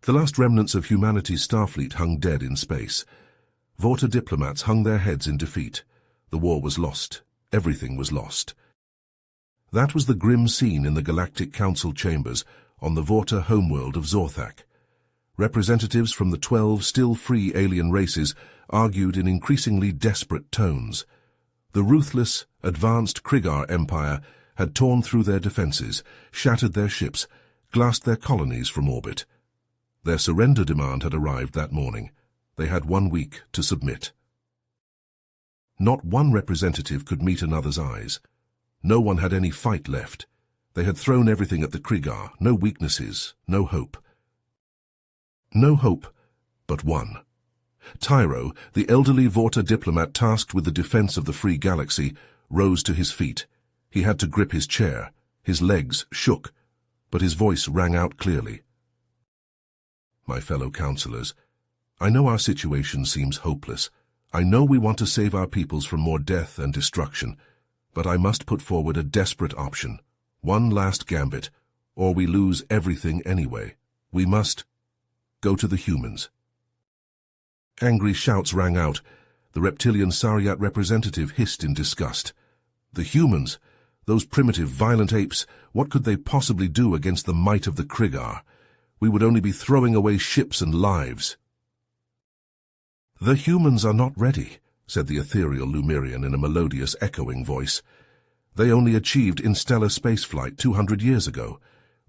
The last remnants of humanity's Starfleet hung dead in space. Vorta diplomats hung their heads in defeat. The war was lost. Everything was lost. That was the grim scene in the Galactic Council chambers on the Vorta homeworld of Zorthak. Representatives from the 12 still-free alien races argued in increasingly desperate tones. The ruthless, advanced Krigar Empire had torn through their defenses, shattered their ships, glassed their colonies from orbit. Their surrender demand had arrived that morning. They had 1 week to submit. Not one representative could meet another's eyes. No one had any fight left. They had thrown everything at the Krigar, no weaknesses, no hope. No hope, but one. Tyro, the elderly Vorta diplomat tasked with the defense of the free galaxy, rose to his feet. He had to grip his chair. His legs shook, but his voice rang out clearly. My fellow counselors, I know our situation seems hopeless. I know we want to save our peoples from more death and destruction, but I must put forward a desperate option. One last gambit, or we lose everything anyway. We must go to the humans. Angry shouts rang out. The reptilian Sariat representative hissed in disgust. The humans, those primitive, violent apes, what could they possibly do against the might of the Krigar? We would only be throwing away ships and lives. The humans are not ready, said the ethereal Lumirian in a melodious, echoing voice. They only achieved interstellar spaceflight 200 years ago.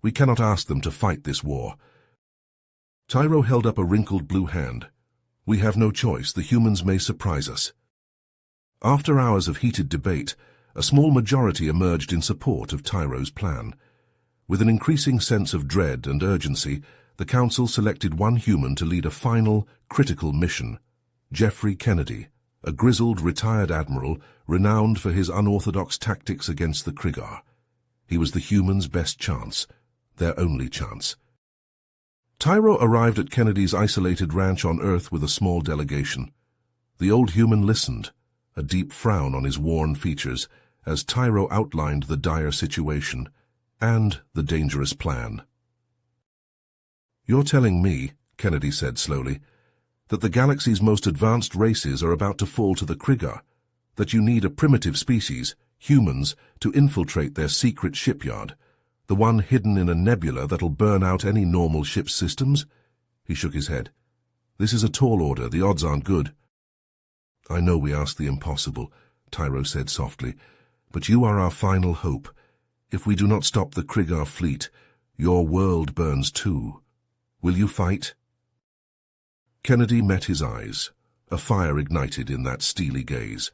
We cannot ask them to fight this war. Tyro held up a wrinkled blue hand. We have no choice. The humans may surprise us. After hours of heated debate, a small majority emerged in support of Tyro's plan. With an increasing sense of dread and urgency, the Council selected one human to lead a final, critical mission. Jeffrey Kennedy, a grizzled, retired admiral, renowned for his unorthodox tactics against the Krigar. He was the humans' best chance, their only chance. Tyro arrived at Kennedy's isolated ranch on Earth with a small delegation. The old human listened, a deep frown on his worn features, as Tyro outlined the dire situation and the dangerous plan. You're telling me, Kennedy said slowly, that the galaxy's most advanced races are about to fall to the Krigar, that you need a primitive species, humans, to infiltrate their secret shipyard, the one hidden in a nebula that'll burn out any normal ship's systems? He shook his head. This is a tall order. The odds aren't good. I know we ask the impossible, Tyro said softly, but you are our final hope. If we do not stop the Krigar fleet, your world burns too. Will you fight? Kennedy met his eyes. A fire ignited in that steely gaze.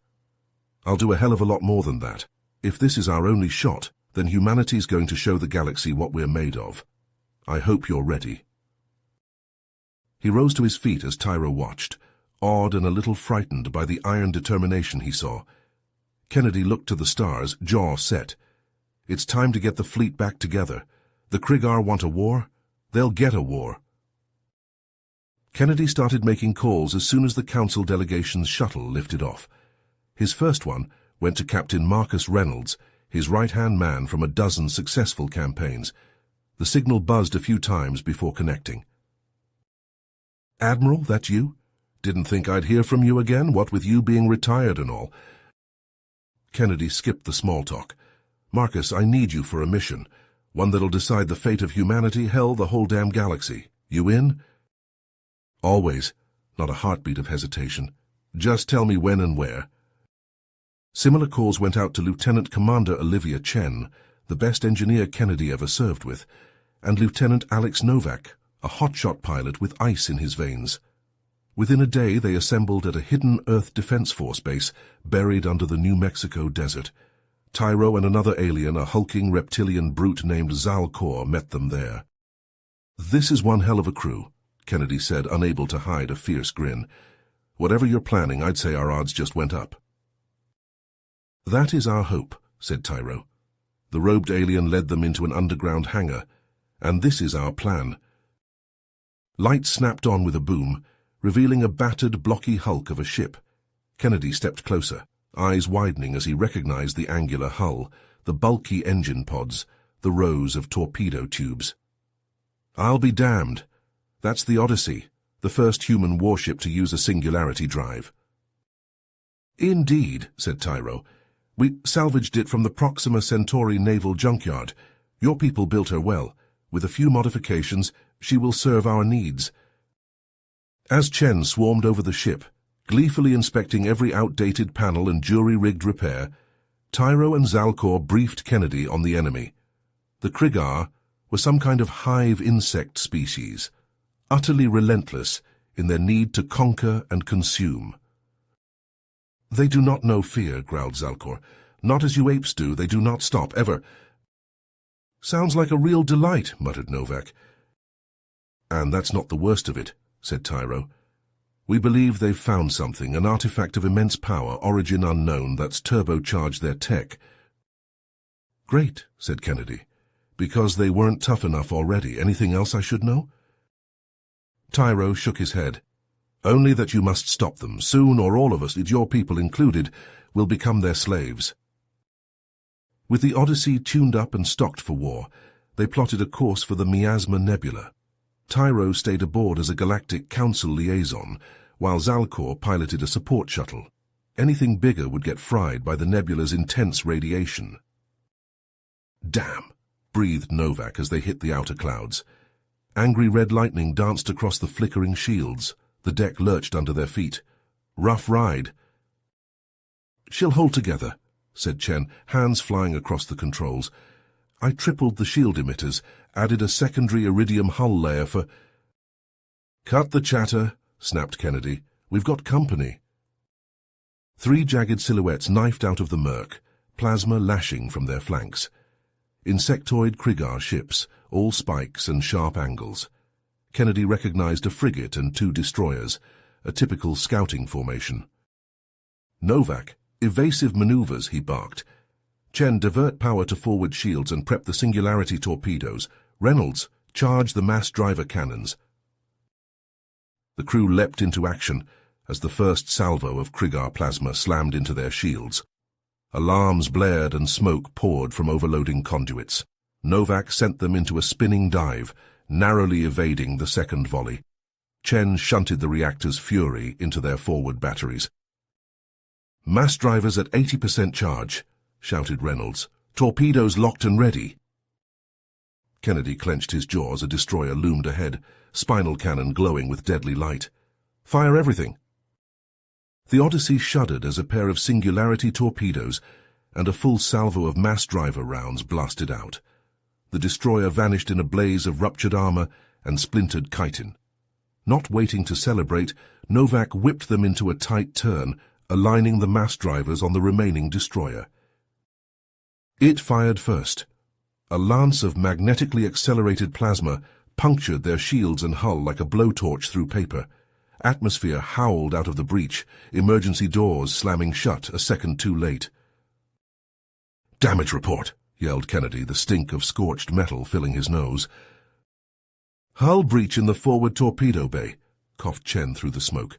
I'll do a hell of a lot more than that. If this is our only shot, then humanity's going to show the galaxy what we're made of. I hope you're ready. He rose to his feet as Tyro watched, awed and a little frightened by the iron determination he saw. Kennedy looked to the stars, jaw set. It's time to get the fleet back together. The Krigar want a war? They'll get a war. Kennedy started making calls as soon as the Council delegation's shuttle lifted off. His first one went to Captain Marcus Reynolds, his right-hand man from a dozen successful campaigns. The signal buzzed a few times before connecting. Admiral, that you? Didn't think I'd hear from you again, what with you being retired and all. Kennedy skipped the small talk. Marcus, I need you for a mission. One that'll decide the fate of humanity, hell, the whole damn galaxy. You in? Always. Not a heartbeat of hesitation. Just tell me when and where. Similar calls went out to Lieutenant Commander Olivia Chen, the best engineer Kennedy ever served with, and Lieutenant Alex Novak, a hotshot pilot with ice in his veins. Within a day, they assembled at a hidden Earth Defense Force base buried under the New Mexico desert. Tyro and another alien, a hulking reptilian brute named Zalcor, met them there. This is one hell of a crew, Kennedy said, unable to hide a fierce grin. Whatever you're planning, I'd say our odds just went up. That is our hope, said Tyro. The robed alien led them into an underground hangar. And this is our plan. Light snapped on with a boom, revealing a battered, blocky hulk of a ship. Kennedy stepped closer, eyes widening as he recognized the angular hull, the bulky engine pods, the rows of torpedo tubes. I'll be damned. That's the Odyssey, the first human warship to use a singularity drive. Indeed, said Tyro. We salvaged it from the Proxima Centauri naval junkyard. Your people built her well. With a few modifications, she will serve our needs. As Chen swarmed over the ship, gleefully inspecting every outdated panel and jury-rigged repair, Tyro and Zalcor briefed Kennedy on the enemy. The Krigar were some kind of hive insect species, utterly relentless in their need to conquer and consume. They do not know fear, growled Zalcor. Not as you apes do, they do not stop, ever. Sounds like a real delight, muttered Novak. And that's not the worst of it, said Tyro. We believe they've found something, an artifact of immense power, origin unknown, that's turbocharged their tech. Great, said Kennedy. Because they weren't tough enough already. Anything else I should know? Tyro shook his head. Only that you must stop them. Soon, or all of us, your people included, will become their slaves. With the Odyssey tuned up and stocked for war, they plotted a course for the Miasma Nebula. Tyro stayed aboard as a Galactic Council liaison, while Zalcor piloted a support shuttle. Anything bigger would get fried by the nebula's intense radiation. Damn, breathed Novak as they hit the outer clouds. Angry red lightning danced across the flickering shields. The deck lurched under their feet. Rough ride. She'll hold together, said Chen, hands flying across the controls. I tripled the shield emitters, added a secondary iridium hull layer for— Cut the chatter, snapped Kennedy. We've got company. 3 jagged silhouettes knifed out of the murk, plasma lashing from their flanks. Insectoid Krigar ships, all spikes and sharp angles. Kennedy recognized a frigate and 2 destroyers, a typical scouting formation. Novak, evasive maneuvers, he barked. Chen, divert power to forward shields and prep the singularity torpedoes. Reynolds, charge the mass driver cannons. The crew leapt into action as the first salvo of Krigar plasma slammed into their shields. Alarms blared and smoke poured from overloading conduits. Novak sent them into a spinning dive, narrowly evading the second volley. Chen shunted the reactor's fury into their forward batteries. Mass drivers at 80% charge, shouted Reynolds. Torpedoes locked and ready. Kennedy clenched his jaw as a destroyer loomed ahead, spinal cannon glowing with deadly light. Fire everything. The Odyssey shuddered as a pair of singularity torpedoes and a full salvo of mass driver rounds blasted out. The destroyer vanished in a blaze of ruptured armor and splintered chitin. Not waiting to celebrate, Novak whipped them into a tight turn, aligning the mass drivers on the remaining destroyer. It fired first. A lance of magnetically accelerated plasma punctured their shields and hull like a blowtorch through paper. Atmosphere howled out of the breach, emergency doors slamming shut a second too late. Damage report, yelled Kennedy, the stink of scorched metal filling his nose. Hull breach in the forward torpedo bay, coughed Chen through the smoke.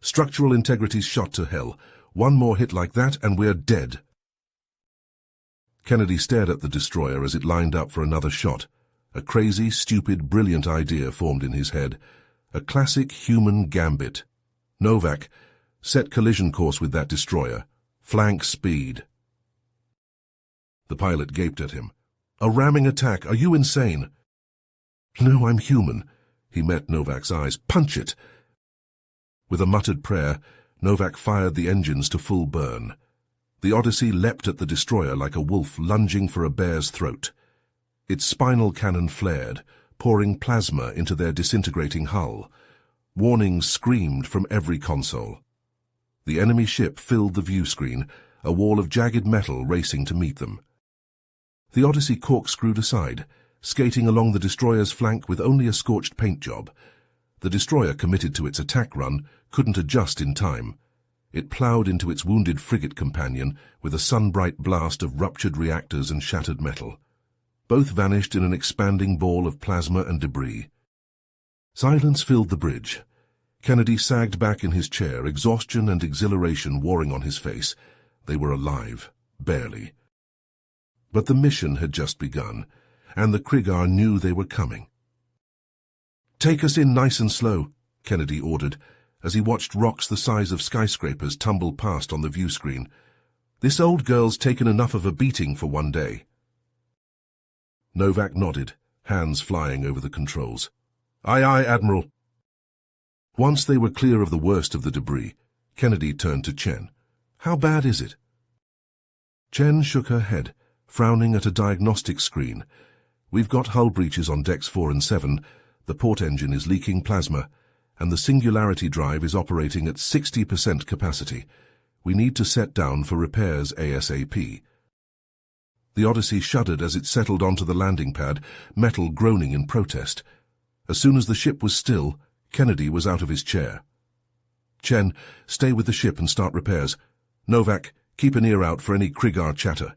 Structural integrity's shot to hell. One more hit like that and we're dead. Kennedy stared at the destroyer as it lined up for another shot. A crazy, stupid, brilliant idea formed in his head. A classic human gambit. Novak, set collision course with that destroyer. Flank speed. The pilot gaped at him. A ramming attack, are you insane? No, I'm human. He met Novak's eyes. Punch it! With a muttered prayer, Novak fired the engines to full burn. The Odyssey leapt at the destroyer like a wolf lunging for a bear's throat. Its spinal cannon flared, pouring plasma into their disintegrating hull. Warnings screamed from every console. The enemy ship filled the view screen, a wall of jagged metal racing to meet them. The Odyssey corkscrewed aside, skating along the destroyer's flank with only a scorched paint job. The destroyer, committed to its attack run, couldn't adjust in time. It ploughed into its wounded frigate companion with a sun-bright blast of ruptured reactors and shattered metal. Both vanished in an expanding ball of plasma and debris. Silence filled the bridge. Kennedy sagged back in his chair, exhaustion and exhilaration warring on his face. They were alive, barely. But the mission had just begun, and the Krigar knew they were coming. Take us in nice and slow, Kennedy ordered, as he watched rocks the size of skyscrapers tumble past on the view screen. This old girl's taken enough of a beating for one day. Novak nodded, hands flying over the controls. Aye, aye, Admiral. Once they were clear of the worst of the debris, Kennedy turned to Chen. How bad is it? Chen shook her head, frowning at a diagnostic screen. We've got hull breaches on decks 4 and 7, the port engine is leaking plasma, and the singularity drive is operating at 60% capacity. We need to set down for repairs ASAP. The Odyssey shuddered as it settled onto the landing pad, metal groaning in protest. As soon as the ship was still, Kennedy was out of his chair. Chen, stay with the ship and start repairs. Novak, keep an ear out for any Krigar chatter.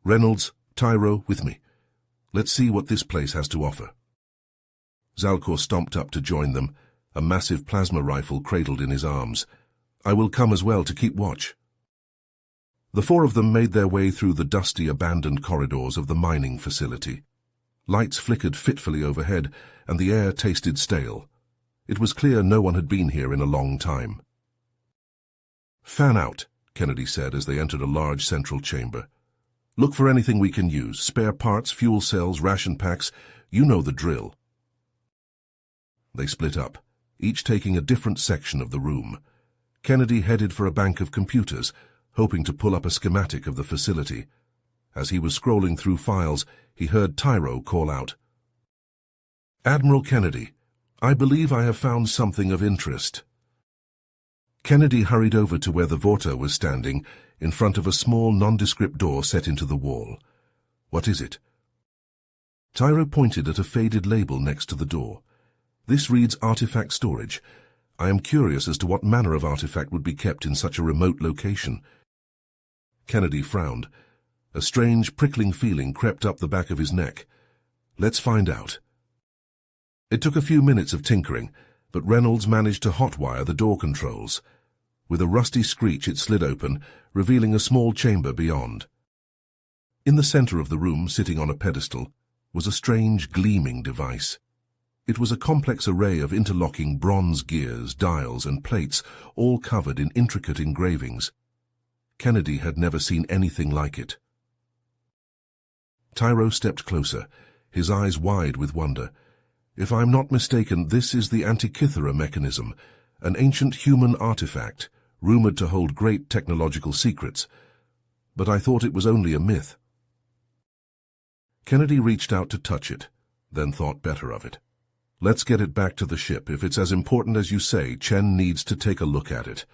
Reynolds, Tyro, with me. Let's see what this place has to offer. Zalcor stomped up to join them, a massive plasma rifle cradled in his arms. I will come as well to keep watch. The four of them made their way through the dusty, abandoned corridors of the mining facility. Lights flickered fitfully overhead, and the air tasted stale. It was clear no one had been here in a long time. Fan out, Kennedy said as they entered a large central chamber. Look for anything we can use, spare parts, fuel cells, ration packs. You know the drill. They split up, each taking a different section of the room. Kennedy headed for a bank of computers, hoping to pull up a schematic of the facility. As he was scrolling through files, he heard Tyro call out, Admiral Kennedy, I believe I have found something of interest. Kennedy hurried over to where the Vorta was standing, in front of a small nondescript door set into the wall. What is it? Tyro pointed at a faded label next to the door. This reads Artifact Storage. I am curious as to what manner of artifact would be kept in such a remote location. Kennedy frowned. A strange, prickling feeling crept up the back of his neck. Let's find out. It took a few minutes of tinkering, but Reynolds managed to hotwire the door controls. With a rusty screech it slid open, revealing a small chamber beyond. In the center of the room, sitting on a pedestal, was a strange, gleaming device. It was a complex array of interlocking bronze gears, dials, and plates, all covered in intricate engravings. Kennedy had never seen anything like it. Tyro stepped closer, his eyes wide with wonder. If I'm not mistaken, this is the Antikythera mechanism, an ancient human artifact, rumored to hold great technological secrets. But I thought it was only a myth. Kennedy reached out to touch it, then thought better of it. Let's get it back to the ship. If it's as important as you say, Chen needs to take a look at it.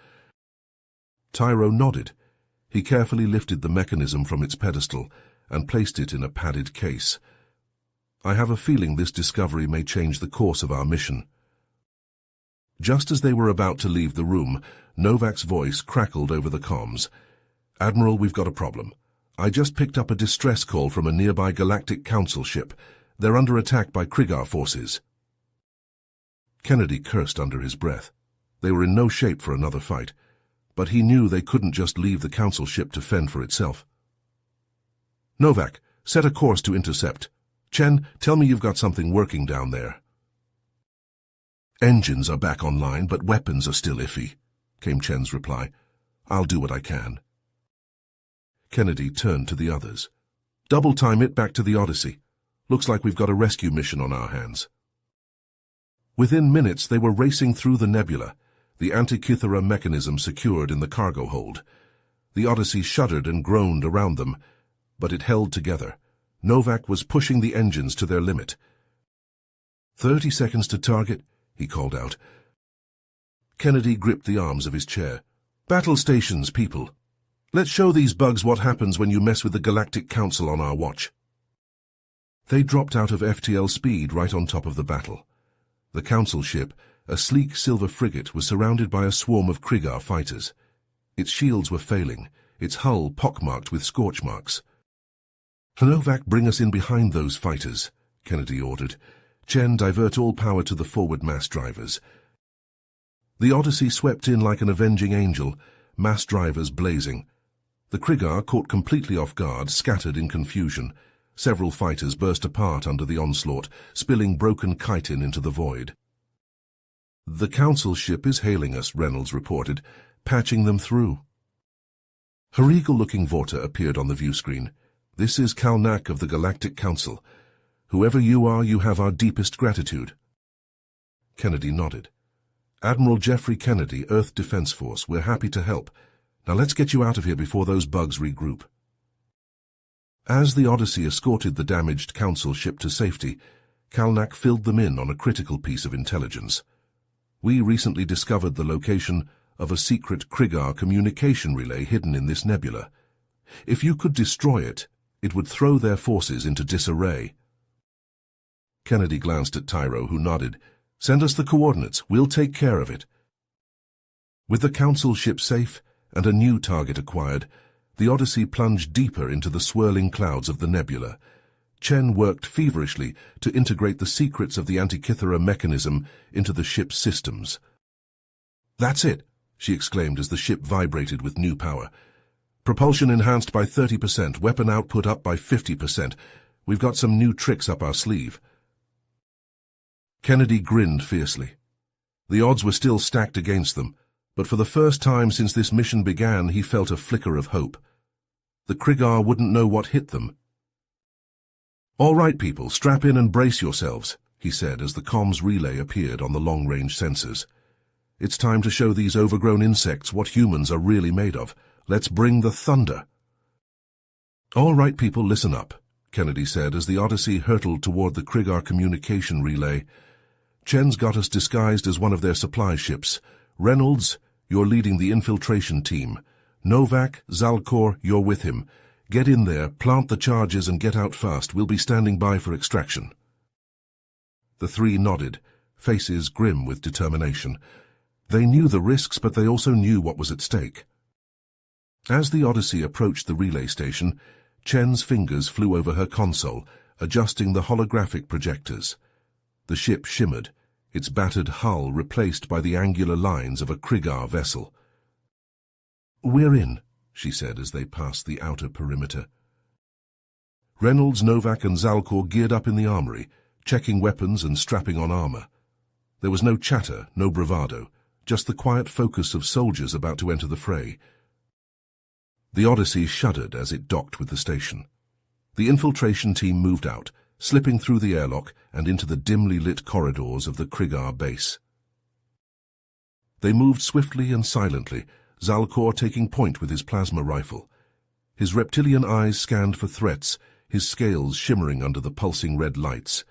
Tyro nodded. He carefully lifted the mechanism from its pedestal and placed it in a padded case. I have a feeling this discovery may change the course of our mission. Just as they were about to leave the room, Novak's voice crackled over the comms. Admiral, we've got a problem. I just picked up a distress call from a nearby Galactic Council ship. They're under attack by Krigar forces. Kennedy cursed under his breath. They were in no shape for another fight, but he knew they couldn't just leave the Council ship to fend for itself. Novak, set a course to intercept. Chen, tell me you've got something working down there. Engines are back online, but weapons are still iffy, came Chen's reply. I'll do what I can. Kennedy turned to the others. Double time it back to the Odyssey. Looks like we've got a rescue mission on our hands. Within minutes, they were racing through the nebula, the Antikythera mechanism secured in the cargo hold. The Odyssey shuddered and groaned around them, but it held together. Novak was pushing the engines to their limit. 30 seconds to target, he called out. Kennedy gripped the arms of his chair. Battle stations, people. Let's show these bugs what happens when you mess with the Galactic Council on our watch. They dropped out of FTL speed right on top of the battle. The Council ship, a sleek silver frigate, was surrounded by a swarm of Krigar fighters. Its shields were failing, its hull pockmarked with scorch marks. Novak, bring us in behind those fighters, Kennedy ordered. Chen, divert all power to the forward mass drivers. The Odyssey swept in like an avenging angel, mass drivers blazing. The Krigar, caught completely off guard, scattered in confusion. Several fighters burst apart under the onslaught, spilling broken chitin into the void. "The Council ship is hailing us," Reynolds reported, "patching them through." Her eagle-looking Vorta appeared on the view screen. "This is Kalnak of the Galactic Council. Whoever you are, you have our deepest gratitude." Kennedy nodded. "Admiral Jeffrey Kennedy, Earth Defense Force. We're happy to help. Now let's get you out of here before those bugs regroup." As the Odyssey escorted the damaged Council ship to safety, Kalnak filled them in on a critical piece of intelligence. "We recently discovered the location of a secret Krigar communication relay hidden in this nebula. If you could destroy it, it would throw their forces into disarray." Kennedy glanced at Tyro, who nodded. "Send us the coordinates. We'll take care of it." With the Council ship safe and a new target acquired, the Odyssey plunged deeper into the swirling clouds of the nebula. Chen worked feverishly to integrate the secrets of the Antikythera mechanism into the ship's systems. "That's it," she exclaimed as the ship vibrated with new power. "Propulsion enhanced by 30%, weapon output up by 50%. We've got some new tricks up our sleeve." Kennedy grinned fiercely. The odds were still stacked against them, but for the first time since this mission began, he felt a flicker of hope. The Krigar wouldn't know what hit them. "All right, people, strap in and brace yourselves," he said as the comms relay appeared on the long-range sensors. "It's time to show these overgrown insects what humans are really made of. Let's bring the thunder." "All right, people, listen up," Kennedy said as the Odyssey hurtled toward the Krigar communication relay. "Chen's got us disguised as one of their supply ships. Reynolds, you're leading the infiltration team. Novak, Zalcor, you're with him. Get in there, plant the charges, and get out fast. We'll be standing by for extraction." The three nodded, faces grim with determination. They knew the risks, but they also knew what was at stake. As the Odyssey approached the relay station, Chen's fingers flew over her console, adjusting the holographic projectors. The ship shimmered, its battered hull replaced by the angular lines of a Krigar vessel. "We're in," she said as they passed the outer perimeter. Reynolds, Novak, and Zalcor geared up in the armory, checking weapons and strapping on armor. There was no chatter, no bravado, just the quiet focus of soldiers about to enter the fray. The Odyssey shuddered as it docked with the station. The infiltration team moved out, slipping through the airlock and into the dimly lit corridors of the Krigar base. They moved swiftly and silently, Zalcor taking point with his plasma rifle. His reptilian eyes scanned for threats, his scales shimmering under the pulsing red lights.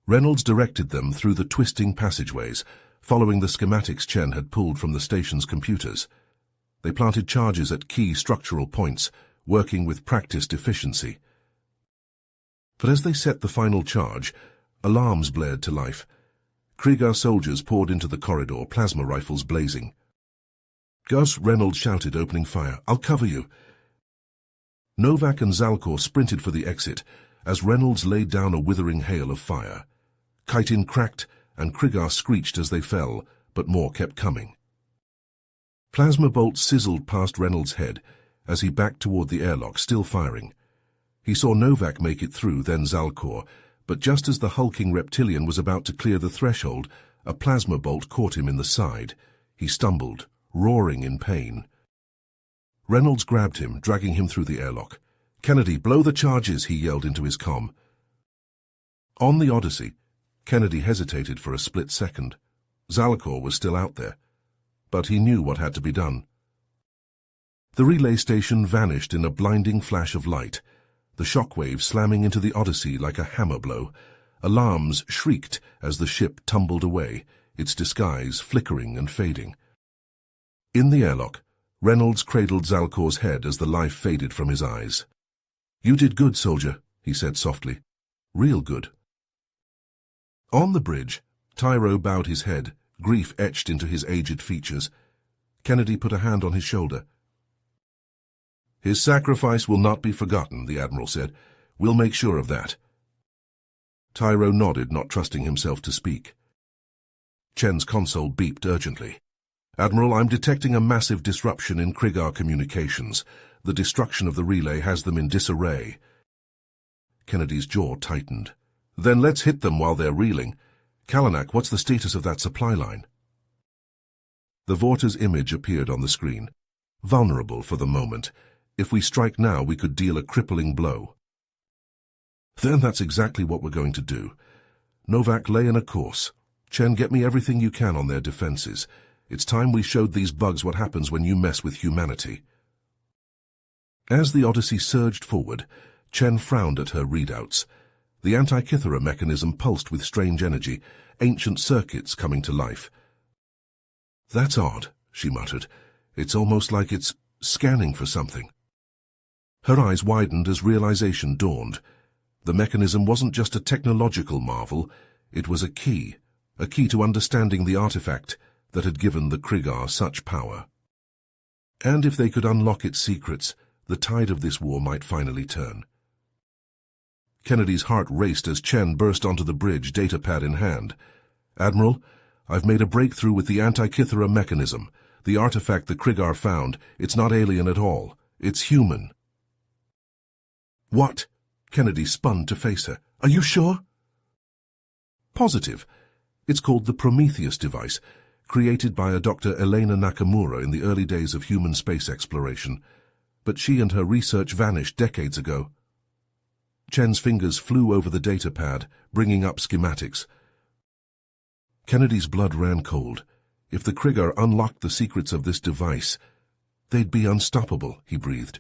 Reynolds directed them through the twisting passageways, following the schematics Chen had pulled from the station's computers. They planted charges at key structural points, working with practiced efficiency. But as they set the final charge, alarms blared to life. Krigar soldiers poured into the corridor, plasma rifles blazing. "Gus," Reynolds shouted, opening fire. "I'll cover you." Novak and Zalcor sprinted for the exit as Reynolds laid down a withering hail of fire. Chitin cracked and Krigar screeched as they fell, but more kept coming. Plasma bolts sizzled past Reynolds' head as he backed toward the airlock, still firing. He saw Novak make it through, then Zalcor, but just as the hulking reptilian was about to clear the threshold, a plasma bolt caught him in the side. He stumbled, roaring in pain. Reynolds grabbed him, dragging him through the airlock. "Kennedy, blow the charges," he yelled into his comm. On the Odyssey, Kennedy hesitated for a split second. Zalcor was still out there, but he knew what had to be done. The relay station vanished in a blinding flash of light, the shockwave slamming into the Odyssey like a hammer blow. Alarms shrieked as the ship tumbled away, its disguise flickering and fading. In the airlock, Reynolds cradled Zalcor's head as the life faded from his eyes. "You did good, soldier," he said softly. "Real good." On the bridge, Tyro bowed his head, grief etched into his aged features. Kennedy put a hand on his shoulder. "His sacrifice will not be forgotten," the Admiral said. "We'll make sure of that." Tyro nodded, not trusting himself to speak. Chen's console beeped urgently. "Admiral, I'm detecting a massive disruption in Krigar communications. The destruction of the relay has them in disarray." Kennedy's jaw tightened. Then let's hit them while they're reeling. Kalanak, what's the status of that supply line? The Vorta's image appeared on the screen. Vulnerable for the moment. If we strike now, we could deal a crippling blow. Then that's exactly what we're going to do. Novak, lay in a course. Chen, get me everything you can on their defenses. It's time we showed these bugs what happens when you mess with humanity. As the Odyssey surged forward, Chen frowned at her readouts. The Antikythera mechanism pulsed with strange energy, ancient circuits coming to life. That's odd, she muttered. It's almost like it's scanning for something. Her eyes widened as realization dawned. The mechanism wasn't just a technological marvel, it was a key to understanding the artifact that had given the Krigar such power. And if they could unlock its secrets, the tide of this war might finally turn. Kennedy's heart raced as Chen burst onto the bridge, datapad in hand. Admiral, I've made a breakthrough with the Antikythera mechanism. The artifact the Krigar found, it's not alien at all. It's human. What? Kennedy spun to face her. Are you sure? Positive. It's called the Prometheus device, created by a Dr. Elena Nakamura in the early days of human space exploration. But she and her research vanished decades ago. Chen's fingers flew over the datapad, bringing up schematics. Kennedy's blood ran cold. If the Krigar unlocked the secrets of this device, they'd be unstoppable, he breathed.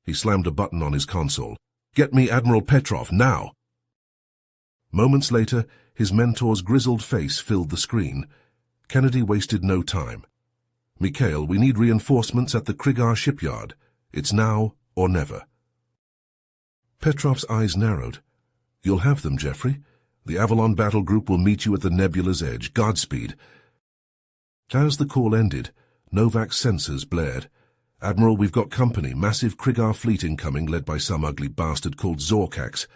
He slammed a button on his console. Get me Admiral Petrov, now! Moments later, his mentor's grizzled face filled the screen. Kennedy wasted no time. Mikhail, we need reinforcements at the Krigar shipyard. It's now or never. Petrov's eyes narrowed. You'll have them, Jeffrey. The Avalon battle group will meet you at the nebula's edge. Godspeed. As the call ended, Novak's sensors blared. Admiral, we've got company. Massive Krigar fleet incoming, led by some ugly bastard called Zorkax.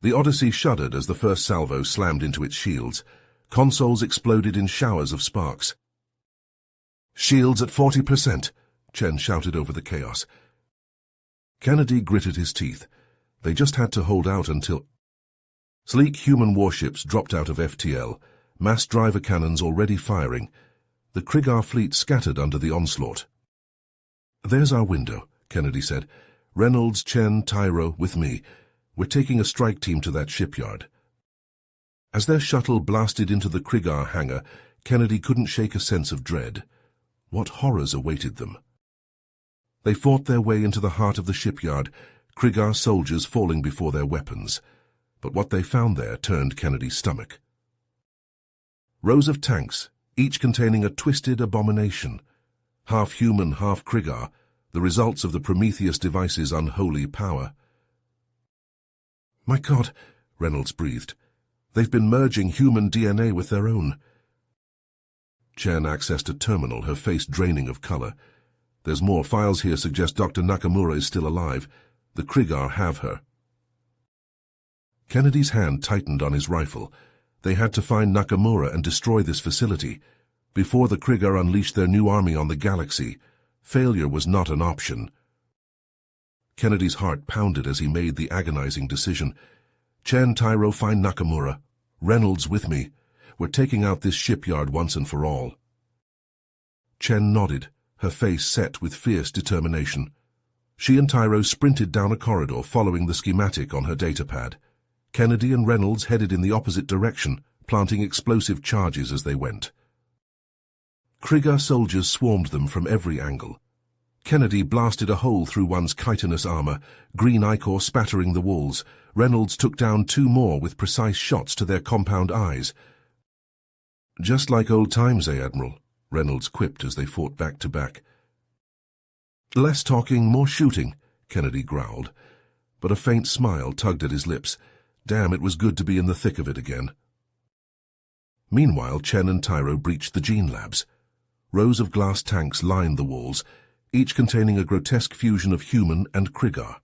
The Odyssey shuddered as the first salvo slammed into its shields. Consoles exploded in showers of sparks. Shields at 40%, Chen shouted over the chaos. Kennedy gritted his teeth. They just had to hold out until... Sleek human warships dropped out of FTL, mass driver cannons already firing. The Krigar fleet scattered under the onslaught. There's our window, Kennedy said. Reynolds, Chen, Tyro, with me. We're taking a strike team to that shipyard. As their shuttle blasted into the Krigar hangar, Kennedy couldn't shake a sense of dread. What horrors awaited them? They fought their way into the heart of the shipyard, Krigar soldiers falling before their weapons. But what they found there turned Kennedy's stomach. Rows of tanks, each containing a twisted abomination. Half human, half Krigar, the results of the Prometheus device's unholy power. My God, Reynolds breathed. They've been merging human DNA with their own. Chen accessed a terminal, her face draining of color. There's more. Files here suggest Dr. Nakamura is still alive. The Krigar have her. Kennedy's hand tightened on his rifle. They had to find Nakamura and destroy this facility. Before the Krigar unleashed their new army on the galaxy, failure was not an option. Kennedy's heart pounded as he made the agonizing decision. Chen, Tyro, find Nakamura. Reynolds with me. We're taking out this shipyard once and for all. Chen nodded, her face set with fierce determination. She and Tyro sprinted down a corridor following the schematic on her datapad. Kennedy and Reynolds headed in the opposite direction, planting explosive charges as they went. Krigar soldiers swarmed them from every angle. Kennedy blasted a hole through one's chitinous armor, green ichor spattering the walls. Reynolds took down 2 more with precise shots to their compound eyes. Just like old times, Admiral? Reynolds quipped as they fought back to back. Less talking, more shooting, Kennedy growled. But a faint smile tugged at his lips. Damn, it was good to be in the thick of it again. Meanwhile, Chen and Tyro breached the gene labs. Rows of glass tanks lined the walls, each containing a grotesque fusion of human and Krigar.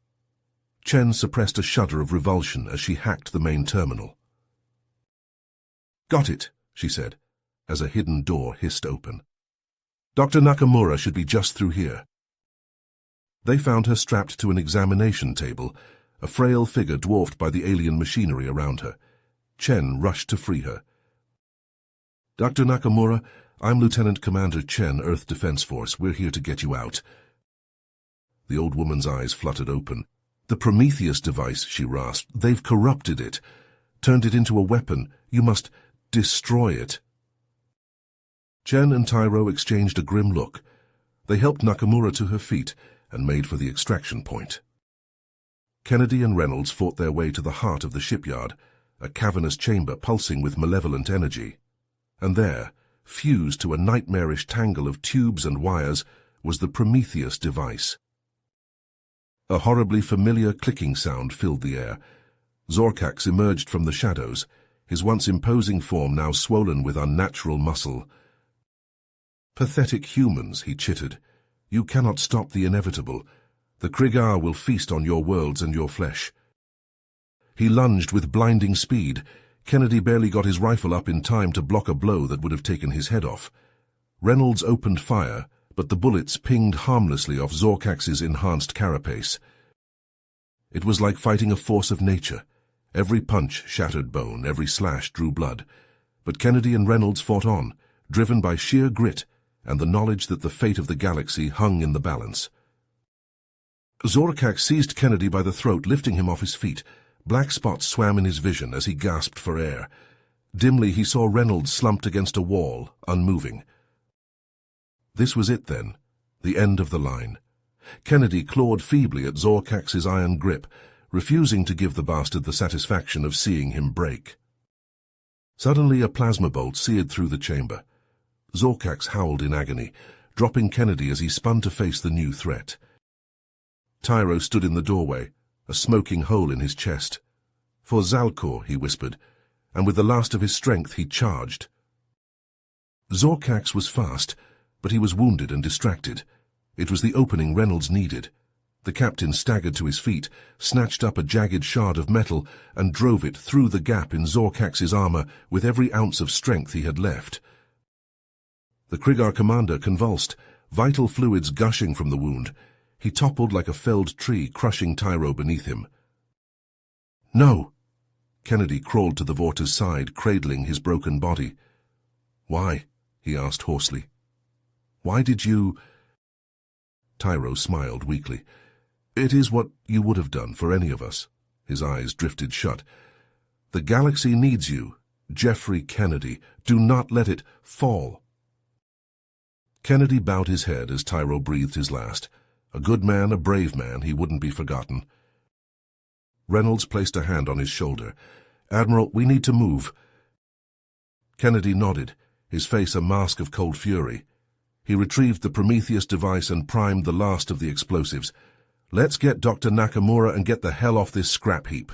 Chen suppressed a shudder of revulsion as she hacked the main terminal. Got it, she said, as a hidden door hissed open. Dr. Nakamura should be just through here. They found her strapped to an examination table, a frail figure dwarfed by the alien machinery around her. Chen rushed to free her. "Dr. Nakamura, I'm Lieutenant Commander Chen, Earth Defense Force. We're here to get you out." The old woman's eyes fluttered open. "The Prometheus device," she rasped. "They've corrupted it, turned it into a weapon. You must destroy it." Chen and Tyro exchanged a grim look. They helped Nakamura to her feet and made for the extraction point. Kennedy and Reynolds fought their way to the heart of the shipyard, a cavernous chamber pulsing with malevolent energy. And there, fused to a nightmarish tangle of tubes and wires, was the Prometheus device. A horribly familiar clicking sound filled the air. Zorkax emerged from the shadows, his once imposing form now swollen with unnatural muscle. "Pathetic humans," he chittered. "You cannot stop the inevitable. The Krigar will feast on your worlds and your flesh." He lunged with blinding speed. Kennedy barely got his rifle up in time to block a blow that would have taken his head off. Reynolds opened fire, but the bullets pinged harmlessly off Zorkax's enhanced carapace. It was like fighting a force of nature. Every punch shattered bone, every slash drew blood. But Kennedy and Reynolds fought on, driven by sheer grit and the knowledge that the fate of the galaxy hung in the balance. Zorkax seized Kennedy by the throat, lifting him off his feet. Black spots swam in his vision as he gasped for air. Dimly he saw Reynolds slumped against a wall, unmoving. This was it then, the end of the line. Kennedy clawed feebly at Zorkax's iron grip, refusing to give the bastard the satisfaction of seeing him break. Suddenly a plasma bolt seared through the chamber. Zorkax howled in agony, dropping Kennedy as he spun to face the new threat. Tyro stood in the doorway, a smoking hole in his chest. "For Zalcor," he whispered, and with the last of his strength he charged. Zorkax was fast, but he was wounded and distracted. It was the opening Reynolds needed. The captain staggered to his feet, snatched up a jagged shard of metal, and drove it through the gap in Zorkax's armor with every ounce of strength he had left. The Krigar commander convulsed, vital fluids gushing from the wound. He toppled like a felled tree, crushing Tyro beneath him. "No!" Kennedy crawled to the Vorta's side, cradling his broken body. "Why?" he asked hoarsely. "Why did you—" Tyro smiled weakly. "It is what you would have done for any of us." His eyes drifted shut. "The galaxy needs you, Jeffrey Kennedy. Do not let it fall." Kennedy bowed his head as Tyro breathed his last. A good man, a brave man, he wouldn't be forgotten. Reynolds placed a hand on his shoulder. "Admiral, we need to move." Kennedy nodded, his face a mask of cold fury. He retrieved the Prometheus device and primed the last of the explosives. "Let's get Dr. Nakamura and get the hell off this scrap heap."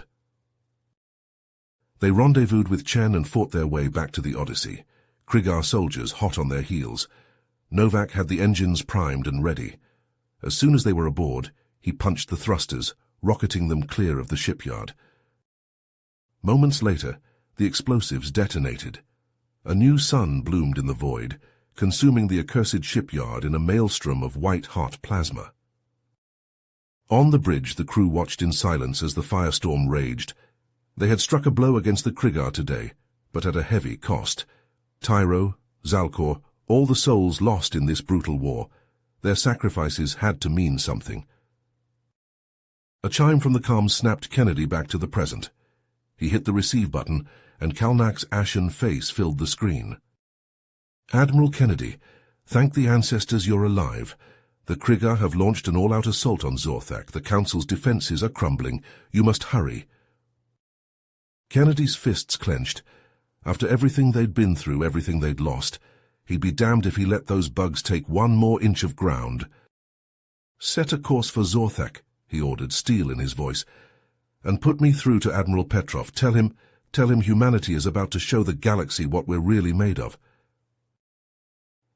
They rendezvoused with Chen and fought their way back to the Odyssey, Krigar soldiers hot on their heels. Novak had the engines primed and ready. As soon as they were aboard, he punched the thrusters, rocketing them clear of the shipyard. Moments later, the explosives detonated. A new sun bloomed in the void, consuming the accursed shipyard in a maelstrom of white-hot plasma. On the bridge, the crew watched in silence as the firestorm raged. They had struck a blow against the Krigar today, but at a heavy cost. Tyro, Zalcor, all the souls lost in this brutal war. Their sacrifices had to mean something. A chime from the comms snapped Kennedy back to the present. He hit the receive button, and Kalnak's ashen face filled the screen. "Admiral Kennedy, thank the ancestors you're alive. The Krigar have launched an all-out assault on Zorthak. The Council's defenses are crumbling. You must hurry." Kennedy's fists clenched. After everything they'd been through, everything they'd lost, he'd be damned if he let those bugs take one more inch of ground. "Set a course for Zorthak," he ordered, steel in his voice, "and put me through to Admiral Petrov. Tell him humanity is about to show the galaxy what we're really made of."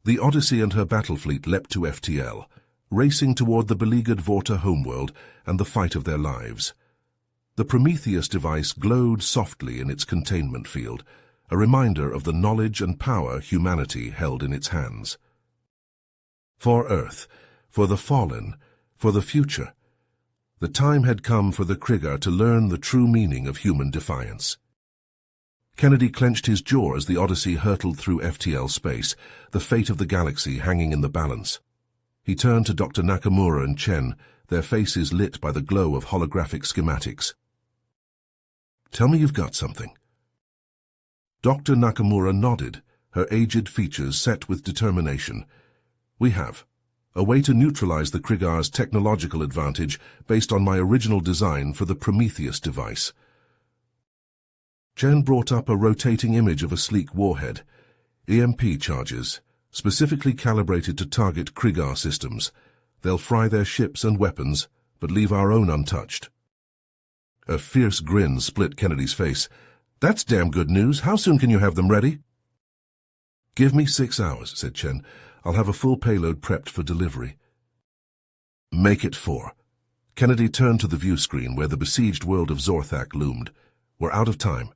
The Odyssey and her battle fleet leapt to FTL, racing toward the beleaguered Vorta homeworld and the fight of their lives. The Prometheus device glowed softly in its containment field, a reminder of the knowledge and power humanity held in its hands. For Earth, for the fallen, For the future. The time had come for the Krieger to learn the true meaning of human defiance. Kennedy clenched his jaw as the Odyssey hurtled through FTL space, the fate of the galaxy hanging in the balance. He turned to Dr. Nakamura and Chen, their faces lit by the glow of holographic schematics. "Tell me you've got something." Dr. Nakamura nodded, her aged features set with determination. "We have. A way to neutralize the Krieger's technological advantage based on my original design for the Prometheus device." Chen brought up a rotating image of a sleek warhead. EMP charges, specifically calibrated to target Krieger systems. They'll fry their ships and weapons, but leave our own untouched. A fierce grin split Kennedy's face. "That's damn good news. How soon can you have them ready?" "Give me 6 hours," said Chen. "I'll have a full payload prepped for delivery." "Make it 4. Kennedy turned to the view screen where the besieged world of Zorthak loomed. "We're out of time."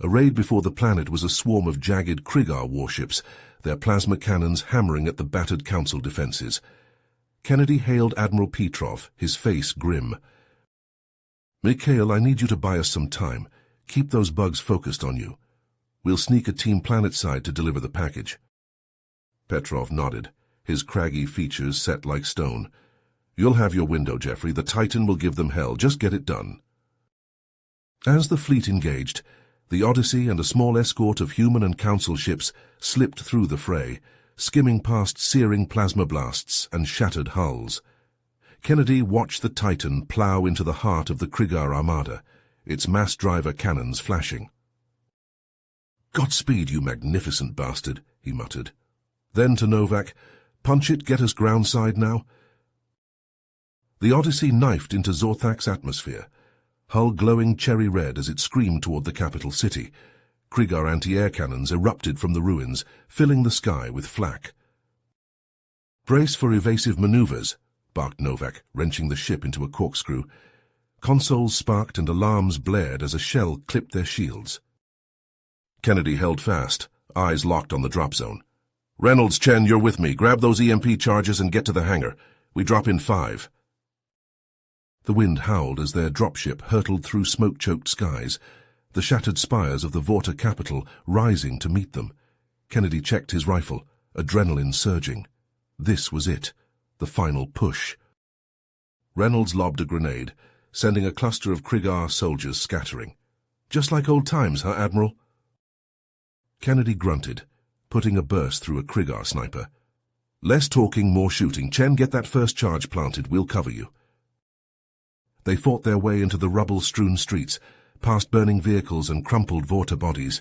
Arrayed before the planet was a swarm of jagged Krieger warships, their plasma cannons hammering at the battered Council defenses. Kennedy hailed Admiral Petrov, his face grim. "Mikhail, I need you to buy us some time. Keep those bugs focused on you. We'll sneak a team planetside to deliver the package." Petrov nodded, his craggy features set like stone. "You'll have your window, Jeffrey. The Titan will give them hell. Just get it done." As the fleet engaged, the Odyssey and a small escort of human and Council ships slipped through the fray, skimming past searing plasma blasts and shattered hulls. Kennedy watched the Titan plow into the heart of the Krieger armada, its mass driver cannons flashing. "Godspeed, you magnificent bastard," he muttered. Then to Novak, "Punch it, get us groundside now." The Odyssey knifed into Zorthak's atmosphere, hull glowing cherry red as it screamed toward the capital city. Krieger anti-air cannons erupted from the ruins, filling the sky with flak. "Brace for evasive maneuvers," barked Novak, wrenching the ship into a corkscrew. Consoles sparked and alarms blared as a shell clipped their shields. Kennedy held fast, eyes locked on the drop zone. "Reynolds, Chen, you're with me. Grab those EMP charges and get to the hangar. We drop in 5. The wind howled as their dropship hurtled through smoke-choked skies, the shattered spires of the Vorta capital rising to meet them. Kennedy checked his rifle, adrenaline surging. This was it, the final push. Reynolds lobbed a grenade, sending a cluster of Krieger soldiers scattering. "Just like old times, huh, Admiral?" Kennedy grunted, putting a burst through a Krieger sniper. "Less talking, more shooting. Chen, get that first charge planted. We'll cover you." They fought their way into the rubble-strewn streets, past burning vehicles and crumpled Vorta bodies.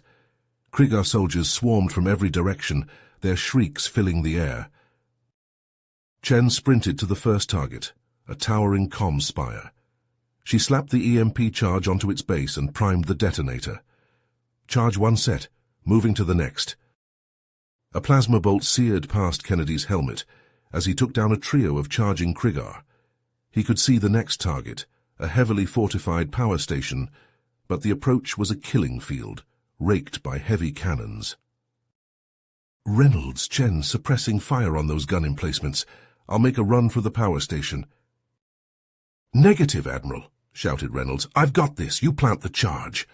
Krieger soldiers swarmed from every direction, their shrieks filling the air. Chen sprinted to the first target, a towering comm spire. She slapped the EMP charge onto its base and primed the detonator. Charge 1 set, moving to the next. A plasma bolt seared past Kennedy's helmet as he took down a trio of charging Krieger. He could see the next target, a heavily fortified power station, but the approach was a killing field, raked by heavy cannons. "Reynolds, Chen, suppressing fire on those gun emplacements. I'll make a run for the power station." "Negative, Admiral," shouted Reynolds. "I've got this. You plant the charge."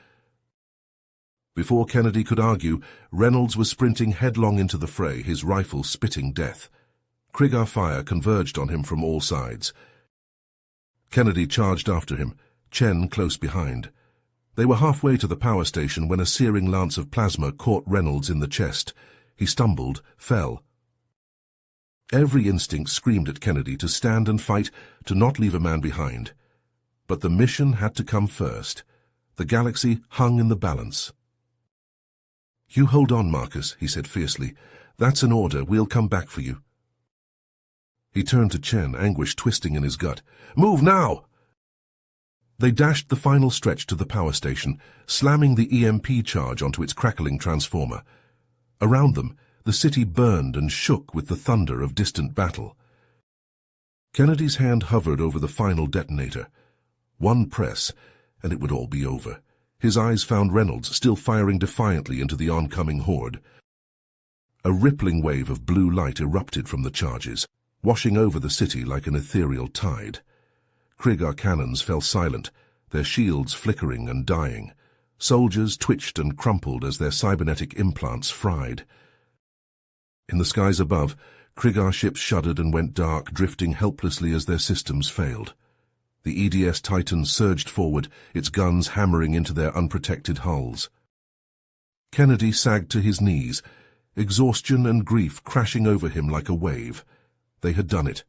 Before Kennedy could argue, Reynolds was sprinting headlong into the fray, his rifle spitting death. Krieger fire converged on him from all sides. Kennedy charged after him, Chen close behind. They were halfway to the power station when a searing lance of plasma caught Reynolds in the chest. He stumbled, fell. Every instinct screamed at Kennedy to stand and fight, to not leave a man behind. But the mission had to come first. The galaxy hung in the balance. "You hold on, Marcus," he said fiercely. "That's an order. We'll come back for you." He turned to Chen, anguish twisting in his gut. "Move now!" They dashed the final stretch to the power station, slamming the EMP charge onto its crackling transformer. Around them, the city burned and shook with the thunder of distant battle. Kennedy's hand hovered over the final detonator. One press, and it would all be over. His eyes found Reynolds still firing defiantly into the oncoming horde. A rippling wave of blue light erupted from the charges. washing over the city like an ethereal tide. Krigar cannons fell silent, their shields flickering and dying. Soldiers twitched and crumpled as their cybernetic implants fried. In the skies above, Krigar ships shuddered and went dark, drifting helplessly as their systems failed. The EDS Titan surged forward, its guns hammering into their unprotected hulls. Kennedy sagged to his knees, exhaustion and grief crashing over him like a wave. They had done it.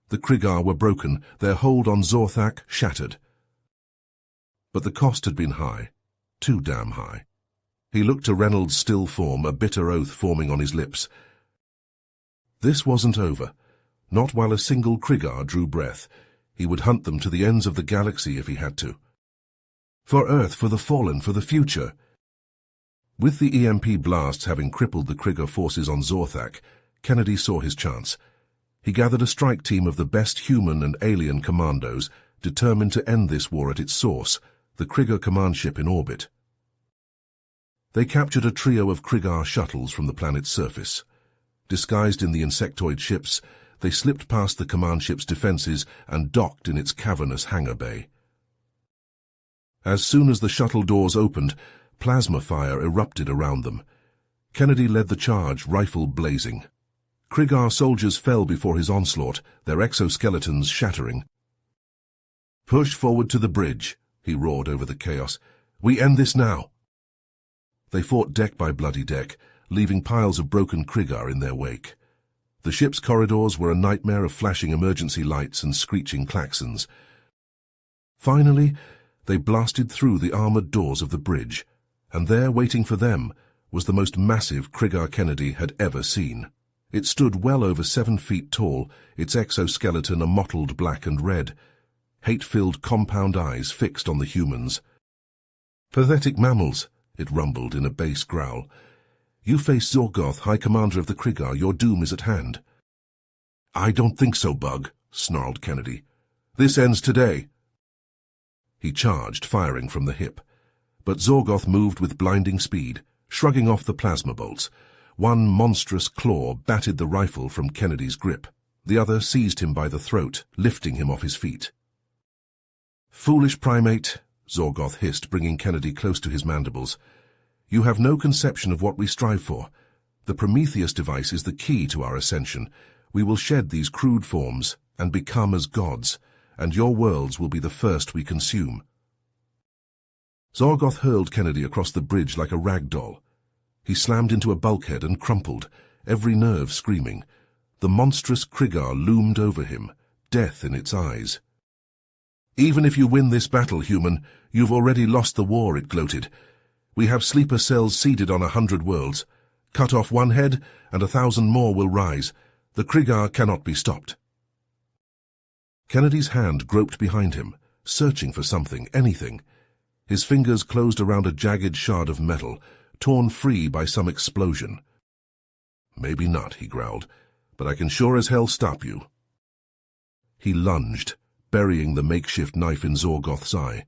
The Krigar were broken, their hold on Zorthak shattered. But the cost had been high, too damn high. He looked to Reynolds' still form, a bitter oath forming on his lips. This wasn't over. Not while a single Krigar drew breath. He would hunt them to the ends of the galaxy if he had to. For Earth, for the fallen, for the future. With the EMP blasts having crippled the Krigar forces on Zorthak, Kennedy saw his chance. He gathered a strike team of the best human and alien commandos, determined to end this war at its source, the Krigar command ship in orbit. They captured a trio of Krigar shuttles from the planet's surface. Disguised in the insectoid ships, they slipped past the command ship's defenses and docked in its cavernous hangar bay. As soon as the shuttle doors opened, plasma fire erupted around them. Kennedy led the charge, rifle blazing. Krigar soldiers fell before his onslaught, their exoskeletons shattering. "Push forward to the bridge," he roared over the chaos. "We end this now." They fought deck by bloody deck, leaving piles of broken Krigar in their wake. The ship's corridors were a nightmare of flashing emergency lights and screeching klaxons. Finally, they blasted through the armored doors of the bridge, and there, waiting for them, was the most massive Krigar Kennedy had ever seen. It stood well over 7 feet tall, its exoskeleton a mottled black and red, hate-filled compound eyes fixed on the humans. "Pathetic mammals," it rumbled in a bass growl. "You face Zorgoth, High Commander of the Krigar. Your doom is at hand." "I don't think so, Bug," snarled Kennedy. "This ends today." He charged, firing from the hip. But Zorgoth moved with blinding speed, shrugging off the plasma bolts. One monstrous claw batted the rifle from Kennedy's grip. The other seized him by the throat, lifting him off his feet. "Foolish primate," Zorgoth hissed, bringing Kennedy close to his mandibles. "You have no conception of what we strive for. The Prometheus device is the key to our ascension. We will shed these crude forms and become as gods, and your worlds will be the first we consume." Zorgoth hurled Kennedy across the bridge like a rag doll. He slammed into a bulkhead and crumpled, every nerve screaming. The monstrous Krigar loomed over him, death in its eyes. "Even if you win this battle, human, you've already lost the war," it gloated. "We have sleeper cells seeded on 100 worlds. Cut off one head, and 1,000 more will rise. The Krigar cannot be stopped." Kennedy's hand groped behind him, searching for something, anything. His fingers closed around a jagged shard of metal, torn free by some explosion. "Maybe not," he growled, "but I can sure as hell stop you." He lunged, burying the makeshift knife in Zorgoth's eye.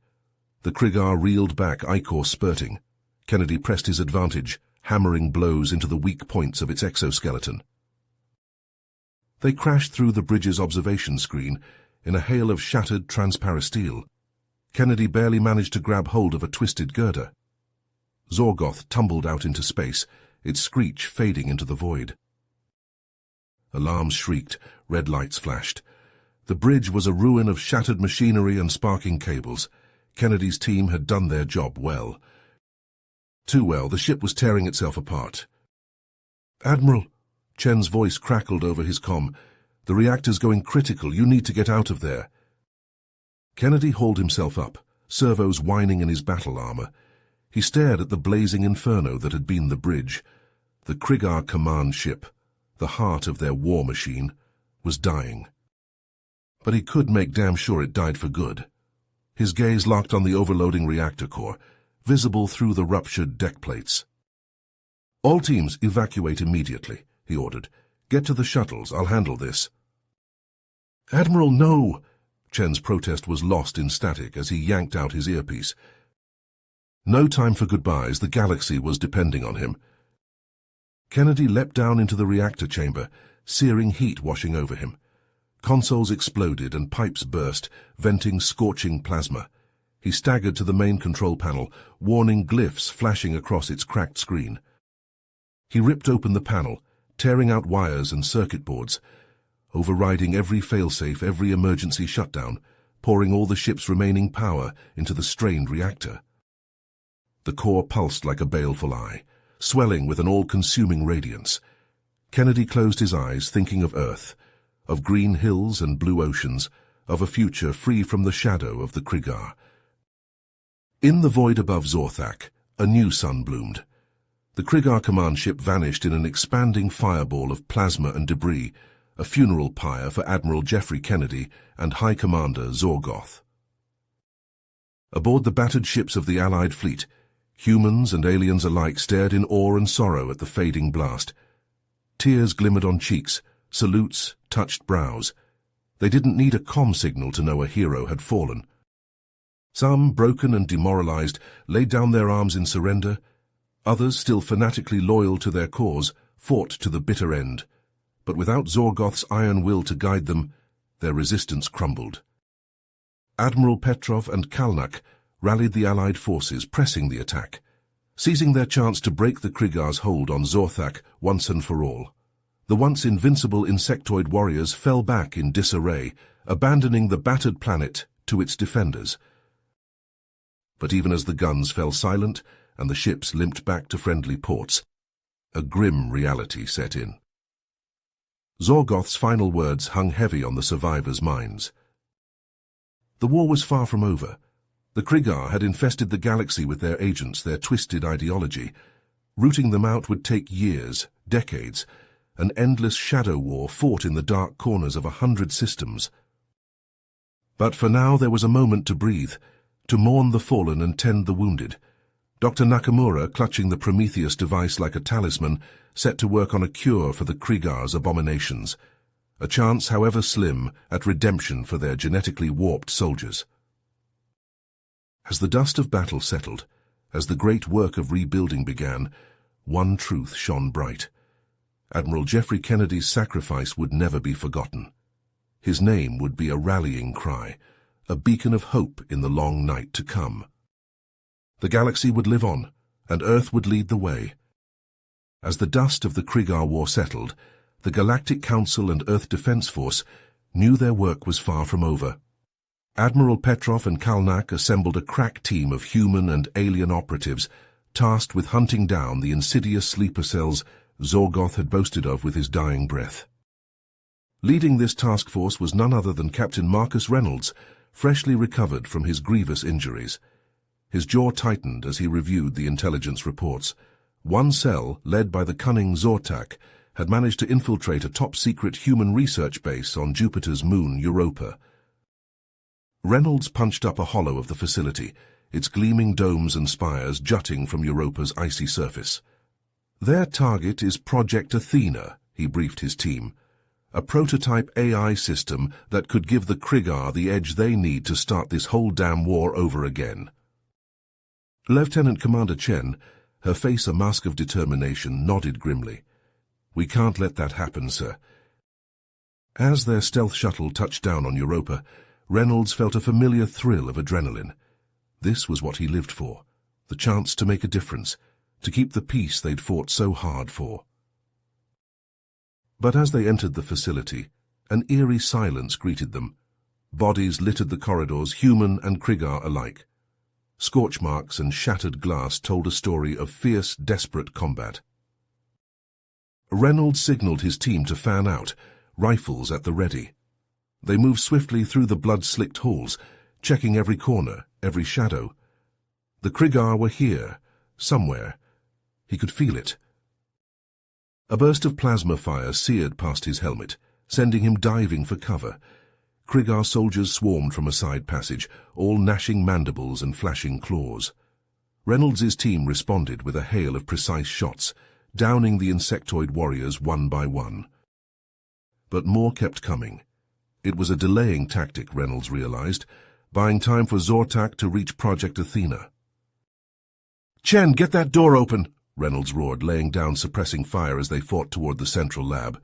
The Krigar reeled back, ichor spurting. Kennedy pressed his advantage, hammering blows into the weak points of its exoskeleton. They crashed through the bridge's observation screen in a hail of shattered transparasteel. Kennedy barely managed to grab hold of a twisted girder. Zorgoth tumbled out into space, its screech fading into the void. Alarms shrieked, red lights flashed. The bridge was a ruin of shattered machinery and sparking cables. Kennedy's team had done their job well. Too well, the ship was tearing itself apart. "Admiral," Chen's voice crackled over his comm, "the reactor's going critical. You need to get out of there." Kennedy hauled himself up, servos whining in his battle armor. He stared at the blazing inferno that had been the bridge. The Krigar command ship, the heart of their war machine, was dying. But he could make damn sure it died for good. His gaze locked on the overloading reactor core, visible through the ruptured deck plates. "All teams evacuate immediately," he ordered. "Get to the shuttles. I'll handle this." "Admiral, no!" Chen's protest was lost in static as he yanked out his earpiece. No time for goodbyes. The galaxy was depending on him. Kennedy leapt down into the reactor chamber, searing heat washing over him. Consoles exploded and pipes burst, venting scorching plasma. He staggered to the main control panel, warning glyphs flashing across its cracked screen. He ripped open the panel, tearing out wires and circuit boards, overriding every failsafe, every emergency shutdown, pouring all the ship's remaining power into the strained reactor. The core pulsed like a baleful eye, swelling with an all-consuming radiance. Kennedy closed his eyes, thinking of Earth, of green hills and blue oceans, of a future free from the shadow of the Krigar. In the void above Zorthak, a new sun bloomed. The Krigar command ship vanished in an expanding fireball of plasma and debris, a funeral pyre for Admiral Jeffrey Kennedy and High Commander Zorgoth. Aboard the battered ships of the Allied fleet, humans and aliens alike stared in awe and sorrow at the fading blast. Tears glimmered on cheeks, salutes touched brows. They didn't need a comm signal to know a hero had fallen. Some, broken and demoralized, laid down their arms in surrender. Others, still fanatically loyal to their cause, fought to the bitter end. But without Zorgoth's iron will to guide them, their resistance crumbled. Admiral Petrov and Kalnak rallied the Allied forces, pressing the attack, seizing their chance to break the Krigar's hold on Zorthak once and for all. The once invincible insectoid warriors fell back in disarray, abandoning the battered planet to its defenders. But even as the guns fell silent and the ships limped back to friendly ports, a grim reality set in. Zorgoth's final words hung heavy on the survivors' minds. The war was far from over. The Krigar had infested the galaxy with their agents, their twisted ideology. Rooting them out would take years, decades, an endless shadow war fought in the dark corners of 100 systems. But for now there was a moment to breathe, to mourn the fallen and tend the wounded. Dr. Nakamura, clutching the Prometheus device like a talisman, set to work on a cure for the Krigar's abominations, a chance, however slim, at redemption for their genetically warped soldiers. As the dust of battle settled, as the great work of rebuilding began, one truth shone bright. Admiral Jeffrey Kennedy's sacrifice would never be forgotten. His name would be a rallying cry, a beacon of hope in the long night to come. The galaxy would live on, and Earth would lead the way. As the dust of the Krigar War settled, the Galactic Council and Earth Defense Force knew their work was far from over. Admiral Petrov and Kalnak assembled a crack team of human and alien operatives tasked with hunting down the insidious sleeper cells Zorgoth had boasted of with his dying breath. Leading this task force was none other than Captain Marcus Reynolds, freshly recovered from his grievous injuries. His jaw tightened as he reviewed the intelligence reports. One cell, led by the cunning Zortak, had managed to infiltrate a top-secret human research base on Jupiter's moon Europa. Reynolds punched up a hollow of the facility, its gleaming domes and spires jutting from Europa's icy surface. "Their target is Project Athena," he briefed his team. "A prototype AI system that could give the Krigar the edge they need to start this whole damn war over again." Lieutenant Commander Chen, her face a mask of determination, nodded grimly. "We can't let that happen, sir." As their stealth shuttle touched down on Europa, Reynolds felt a familiar thrill of adrenaline. This was what he lived for, the chance to make a difference, to keep the peace they'd fought so hard for. But as they entered the facility, an eerie silence greeted them. Bodies littered the corridors, human and Krigar alike. Scorch marks and shattered glass told a story of fierce, desperate combat. Reynolds signaled his team to fan out, rifles at the ready. They moved swiftly through the blood-slicked halls, checking every corner, every shadow. The Krigar were here, somewhere. He could feel it. A burst of plasma fire seared past his helmet, sending him diving for cover. Krigar soldiers swarmed from a side passage, all gnashing mandibles and flashing claws. Reynolds' team responded with a hail of precise shots, downing the insectoid warriors one by one. But more kept coming. It was a delaying tactic, Reynolds realized, buying time for Zortak to reach Project Athena. "Chen, get that door open!" Reynolds roared, laying down suppressing fire as they fought toward the central lab.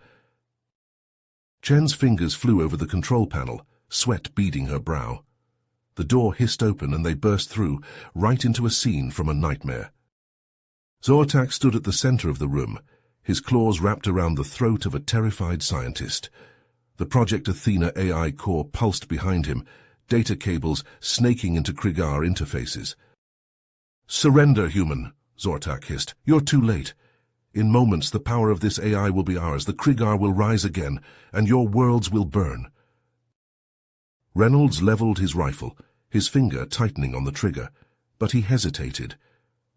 Chen's fingers flew over the control panel, sweat beading her brow. The door hissed open and they burst through, right into a scene from a nightmare. Zortak stood at the center of the room, his claws wrapped around the throat of a terrified scientist. The Project Athena AI core pulsed behind him, data cables snaking into Krigar interfaces. "Surrender, human," Zortak hissed. "You're too late. In moments, the power of this AI will be ours. The Krigar will rise again, and your worlds will burn." Reynolds leveled his rifle, his finger tightening on the trigger, but he hesitated.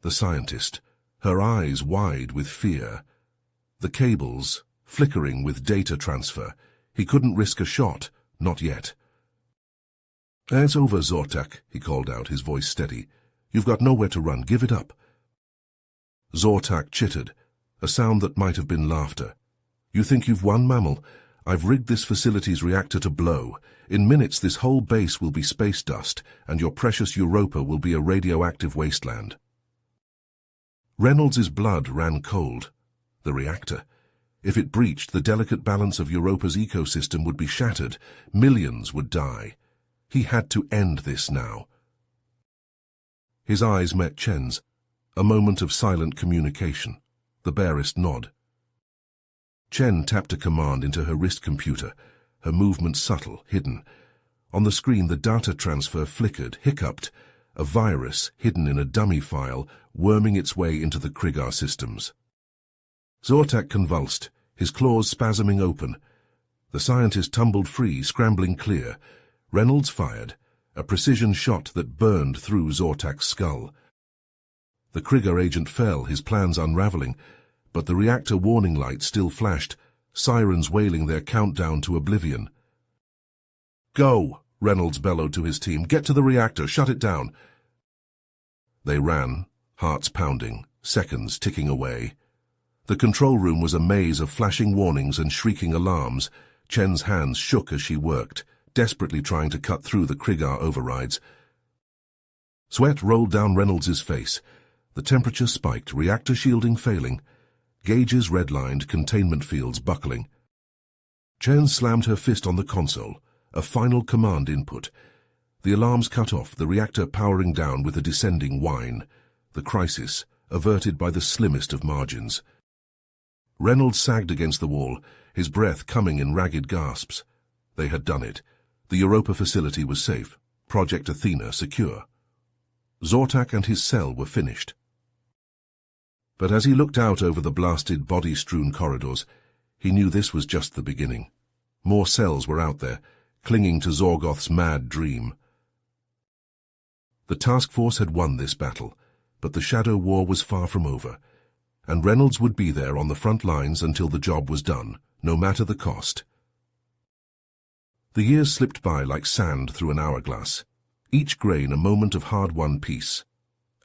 The scientist, her eyes wide with fear. The cables, flickering with data transfer. He couldn't risk a shot, not yet. "It's over, Zortak," he called out, his voice steady. "You've got nowhere to run. Give it up." Zortak chittered, a sound that might have been laughter. "You think you've won, mammal? I've rigged this facility's reactor to blow. In minutes, this whole base will be space dust, and your precious Europa will be a radioactive wasteland." Reynolds' blood ran cold. The reactor. If it breached, the delicate balance of Europa's ecosystem would be shattered. Millions would die. He had to end this now. His eyes met Chen's. A moment of silent communication. The barest nod. Chen tapped a command into her wrist computer, her movement subtle, hidden. On the screen, the data transfer flickered, hiccuped, a virus hidden in a dummy file, worming its way into the Krigar systems. Zortak convulsed, his claws spasming open. The scientist tumbled free, scrambling clear. Reynolds fired, a precision shot that burned through Zortak's skull. The Krigar agent fell, his plans unraveling, but the reactor warning light still flashed, sirens wailing their countdown to oblivion. "Go!" Reynolds bellowed to his team. "Get to the reactor, shut it down." They ran, hearts pounding, seconds ticking away. The control room was a maze of flashing warnings and shrieking alarms. Chen's hands shook as she worked, desperately trying to cut through the Krigar overrides. Sweat rolled down Reynolds' face. The temperature spiked, reactor shielding failing. Gauges redlined, containment fields buckling. Chen slammed her fist on the console, a final command input. The alarms cut off, the reactor powering down with a descending whine. The crisis, averted by the slimmest of margins. Reynolds sagged against the wall, his breath coming in ragged gasps. They had done it. The Europa facility was safe, Project Athena secure. Zortak and his cell were finished. But as he looked out over the blasted, body-strewn corridors, he knew this was just the beginning. More cells were out there, clinging to Zorgoth's mad dream. The task force had won this battle, but the Shadow War was far from over, and Reynolds would be there on the front lines until the job was done, no matter the cost. The years slipped by like sand through an hourglass, each grain a moment of hard-won peace.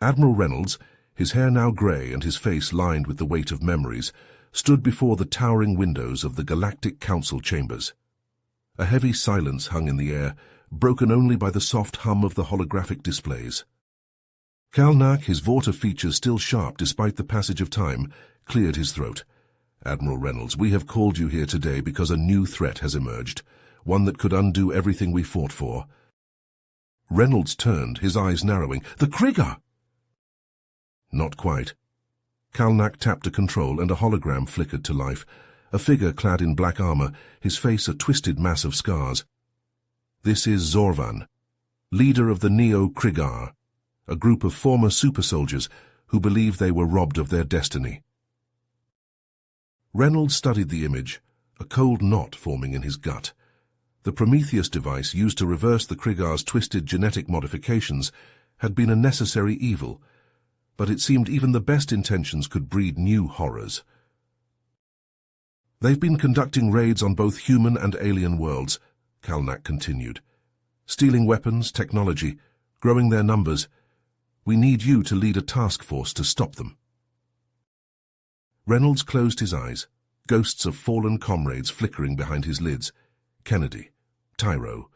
Admiral Reynolds, his hair now grey and his face lined with the weight of memories, stood before the towering windows of the Galactic Council chambers. A heavy silence hung in the air, broken only by the soft hum of the holographic displays. Kalnak, his Vorta features still sharp despite the passage of time, cleared his throat. "Admiral Reynolds, we have called you here today because a new threat has emerged, one that could undo everything we fought for." Reynolds turned, his eyes narrowing. "The Krigar!" Not quite. Kalnak tapped a control and a hologram flickered to life, a figure clad in black armor, his face a twisted mass of scars. "This is Zorvan, leader of the Neo-Krigar, a group of former super-soldiers who believe they were robbed of their destiny." Reynolds studied the image, a cold knot forming in his gut. The Prometheus device used to reverse the Krigar's twisted genetic modifications had been a necessary evil, but it seemed even the best intentions could breed new horrors. "They've been conducting raids on both human and alien worlds," Kalnak continued. "Stealing weapons, technology, growing their numbers. We need you to lead a task force to stop them." Reynolds closed his eyes, ghosts of fallen comrades flickering behind his lids. Kennedy, Tyro,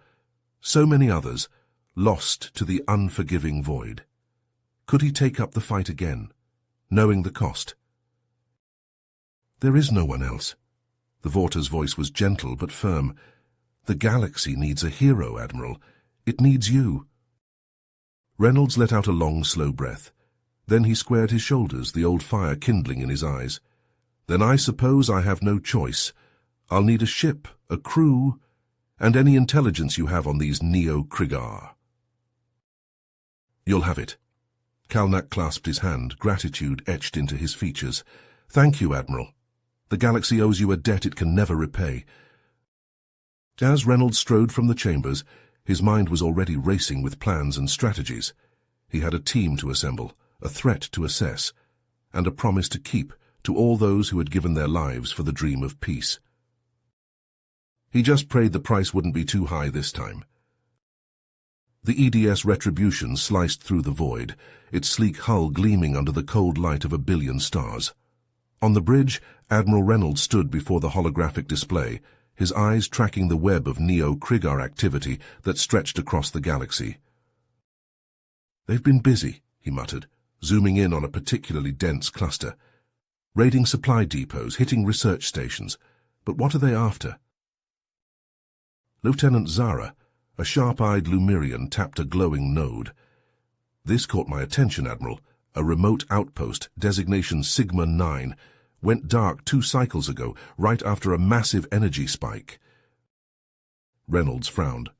so many others, lost to the unforgiving void. Could he take up the fight again, knowing the cost? "There is no one else." The Vorta's voice was gentle but firm. "The galaxy needs a hero, Admiral. It needs you." Reynolds let out a long, slow breath. Then he squared his shoulders, the old fire kindling in his eyes. "Then I suppose I have no choice. I'll need a ship, a crew, and any intelligence you have on these Neo-Krigar." "You'll have it." Kalnak clasped his hand, gratitude etched into his features. "Thank you, Admiral. The galaxy owes you a debt it can never repay." As Reynolds strode from the chambers, his mind was already racing with plans and strategies. He had a team to assemble, a threat to assess, and a promise to keep to all those who had given their lives for the dream of peace. He just prayed the price wouldn't be too high this time. The EDS Retribution sliced through the void, its sleek hull gleaming under the cold light of 1,000,000,000 stars. On the bridge, Admiral Reynolds stood before the holographic display, his eyes tracking the web of Neo-Krigar activity that stretched across the galaxy. "They've been busy," he muttered, zooming in on a particularly dense cluster. "Raiding supply depots, hitting research stations. But what are they after?" Lieutenant Zara, a sharp-eyed Lumirian, tapped a glowing node. "This caught my attention, Admiral. A remote outpost, designation Sigma 9, went dark 2 cycles ago, right after a massive energy spike." Reynolds frowned.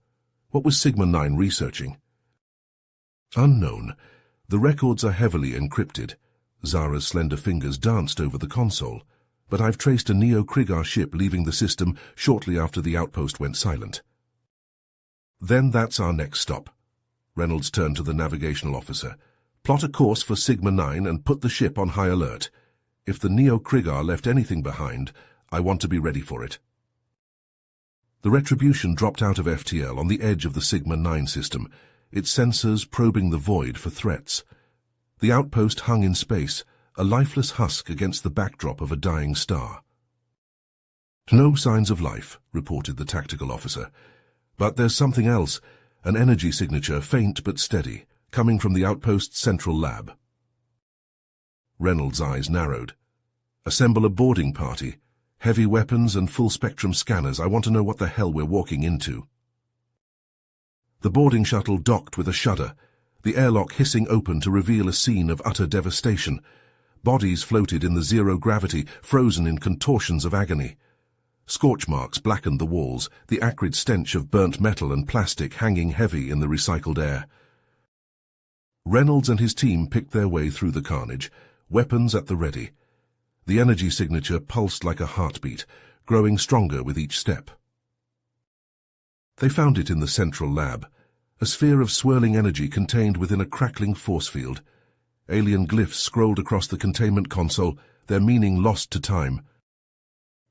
What was Sigma 9 researching? "Unknown. The records are heavily encrypted." Zara's slender fingers danced over the console. "But I've traced a Neo-Krigar ship leaving the system shortly after the outpost went silent." "Then that's our next stop." Reynolds turned to the navigational officer. "Plot a course for Sigma 9 and put the ship on high alert. If the Neo-Krigar left anything behind, I want to be ready for it." The Retribution dropped out of FTL on the edge of the Sigma 9 system, its sensors probing the void for threats. The outpost hung in space, a lifeless husk against the backdrop of a dying star. "No signs of life," reported the tactical officer. "But there's something else, an energy signature, faint but steady, coming from the outpost's central lab." Reynolds' eyes narrowed. "Assemble a boarding party. Heavy weapons and full-spectrum scanners. I want to know what the hell we're walking into." The boarding shuttle docked with a shudder, the airlock hissing open to reveal a scene of utter devastation. Bodies floated in the zero gravity, frozen in contortions of agony. Scorch marks blackened the walls, the acrid stench of burnt metal and plastic hanging heavy in the recycled air. Reynolds and his team picked their way through the carnage, weapons at the ready. The energy signature pulsed like a heartbeat, growing stronger with each step. They found it in the central lab, a sphere of swirling energy contained within a crackling force field. Alien glyphs scrolled across the containment console, their meaning lost to time.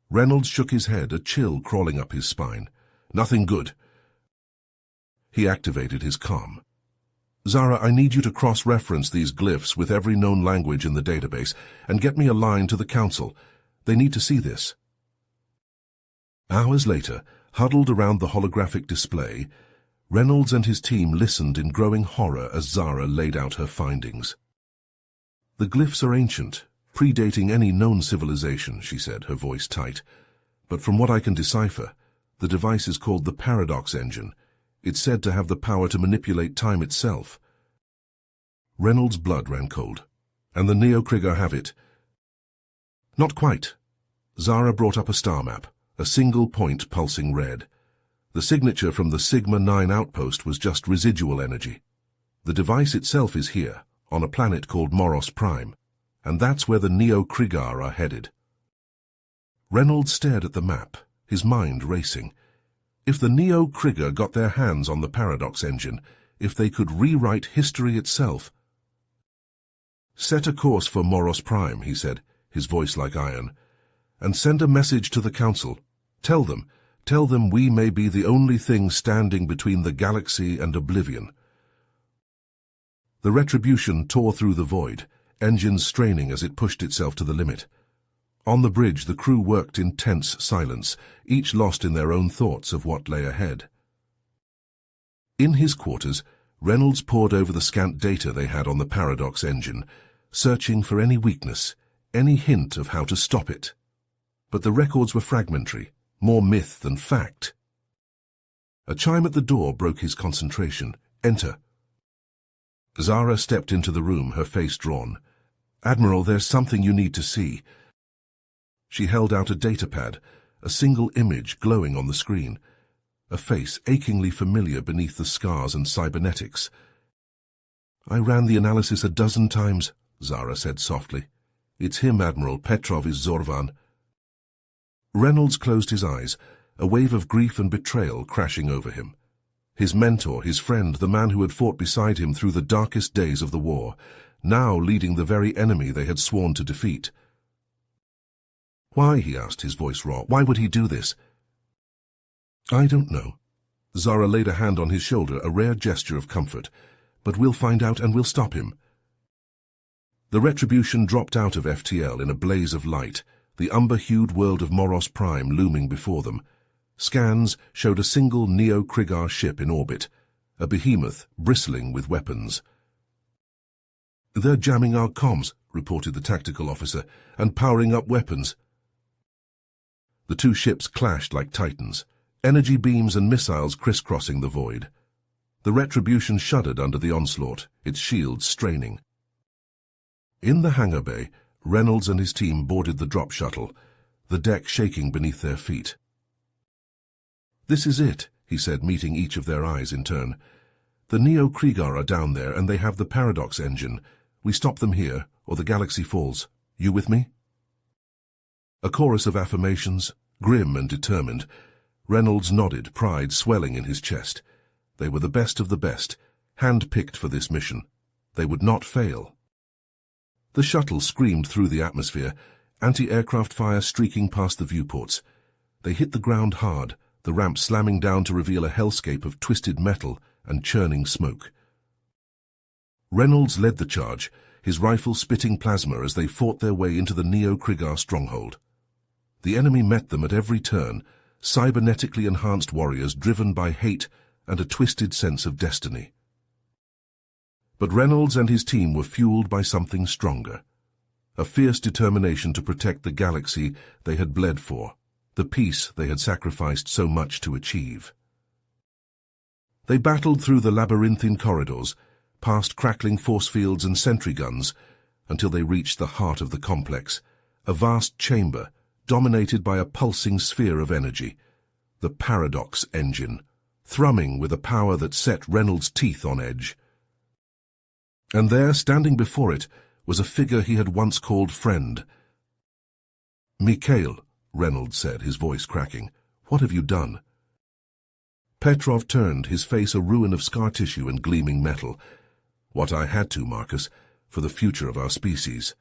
Reynolds shook his head, a chill crawling up his spine. "Nothing good." He activated his comm. "Zara, I need you to cross-reference these glyphs with every known language in the database and get me a line to the Council. They need to see this." Hours later, huddled around the holographic display, Reynolds and his team listened in growing horror as Zara laid out her findings. "The glyphs are ancient, predating any known civilization," she said, her voice tight. "But from what I can decipher, the device is called the Paradox Engine. It's said to have the power to manipulate time itself." Reynolds' blood ran cold. "And the Neo-Krigar have it?" "Not quite." Zara brought up a star map, a single point pulsing red. The signature from the Sigma 9 outpost was just residual energy. The device itself is here, on a planet called Moros Prime, and that's where the Neo-Krigar are headed. Reynolds stared at the map, his mind racing. If the Neo-Krigar got their hands on the Paradox Engine, if they could rewrite history itself. "Set a course for Moros Prime," he said, his voice like iron, "and send a message to the Council. Tell them we may be the only thing standing between the galaxy and oblivion." The Retribution tore through the void, engines straining as it pushed itself to the limit. On the bridge, the crew worked in tense silence, each lost in their own thoughts of what lay ahead. In his quarters, Reynolds pored over the scant data they had on the Paradox Engine, searching for any weakness, any hint of how to stop it. But the records were fragmentary, more myth than fact. A chime at the door broke his concentration. "Enter." Zara stepped into the room, her face drawn. "Admiral, there's something you need to see." She held out a datapad, a single image glowing on the screen. A face achingly familiar beneath the scars and cybernetics. "I ran the analysis a dozen times," Zara said softly. "It's him, Admiral. Petrov is Zorvan." Reynolds closed his eyes, a wave of grief and betrayal crashing over him. His mentor, his friend, the man who had fought beside him through the darkest days of the war, now leading the very enemy they had sworn to defeat. "Why?" he asked, his voice raw. "Why would he do this?" "I don't know." Zara laid a hand on his shoulder, a rare gesture of comfort. "But we'll find out and we'll stop him." The Retribution dropped out of FTL in a blaze of light, the umber-hued world of Moros Prime looming before them. Scans showed a single Neo-Krigar ship in orbit, a behemoth bristling with weapons. "They're jamming our comms," reported the tactical officer, "and powering up weapons." The two ships clashed like titans, energy beams and missiles crisscrossing the void. The Retribution shuddered under the onslaught, its shields straining. In the hangar bay, Reynolds and his team boarded the drop shuttle, the deck shaking beneath their feet. "This is it," he said, meeting each of their eyes in turn. "The Neo-Krigar are down there, and they have the Paradox engine. We stop them here, or the galaxy falls. You with me?" A chorus of affirmations, grim and determined. Reynolds nodded, pride swelling in his chest. They were the best of the best, hand-picked for this mission. They would not fail. The shuttle screamed through the atmosphere, anti-aircraft fire streaking past the viewports. They hit the ground hard, the ramp slamming down to reveal a hellscape of twisted metal and churning smoke. Reynolds led the charge, his rifle spitting plasma as they fought their way into the Neo-Krigar stronghold. The enemy met them at every turn, cybernetically enhanced warriors driven by hate and a twisted sense of destiny. But Reynolds and his team were fueled by something stronger, a fierce determination to protect the galaxy they had bled for, the peace they had sacrificed so much to achieve. They battled through the labyrinthine corridors, past crackling force fields and sentry guns, until they reached the heart of the complex, a vast chamber dominated by a pulsing sphere of energy, the Paradox engine, thrumming with a power that set Reynolds' teeth on edge. And there, standing before it, was a figure he had once called friend. "Mikhail," Reynolds said, his voice cracking, "what have you done?" Petrov turned, his face a ruin of scar tissue and gleaming metal. "What I had to, Marcus, for the future of our species."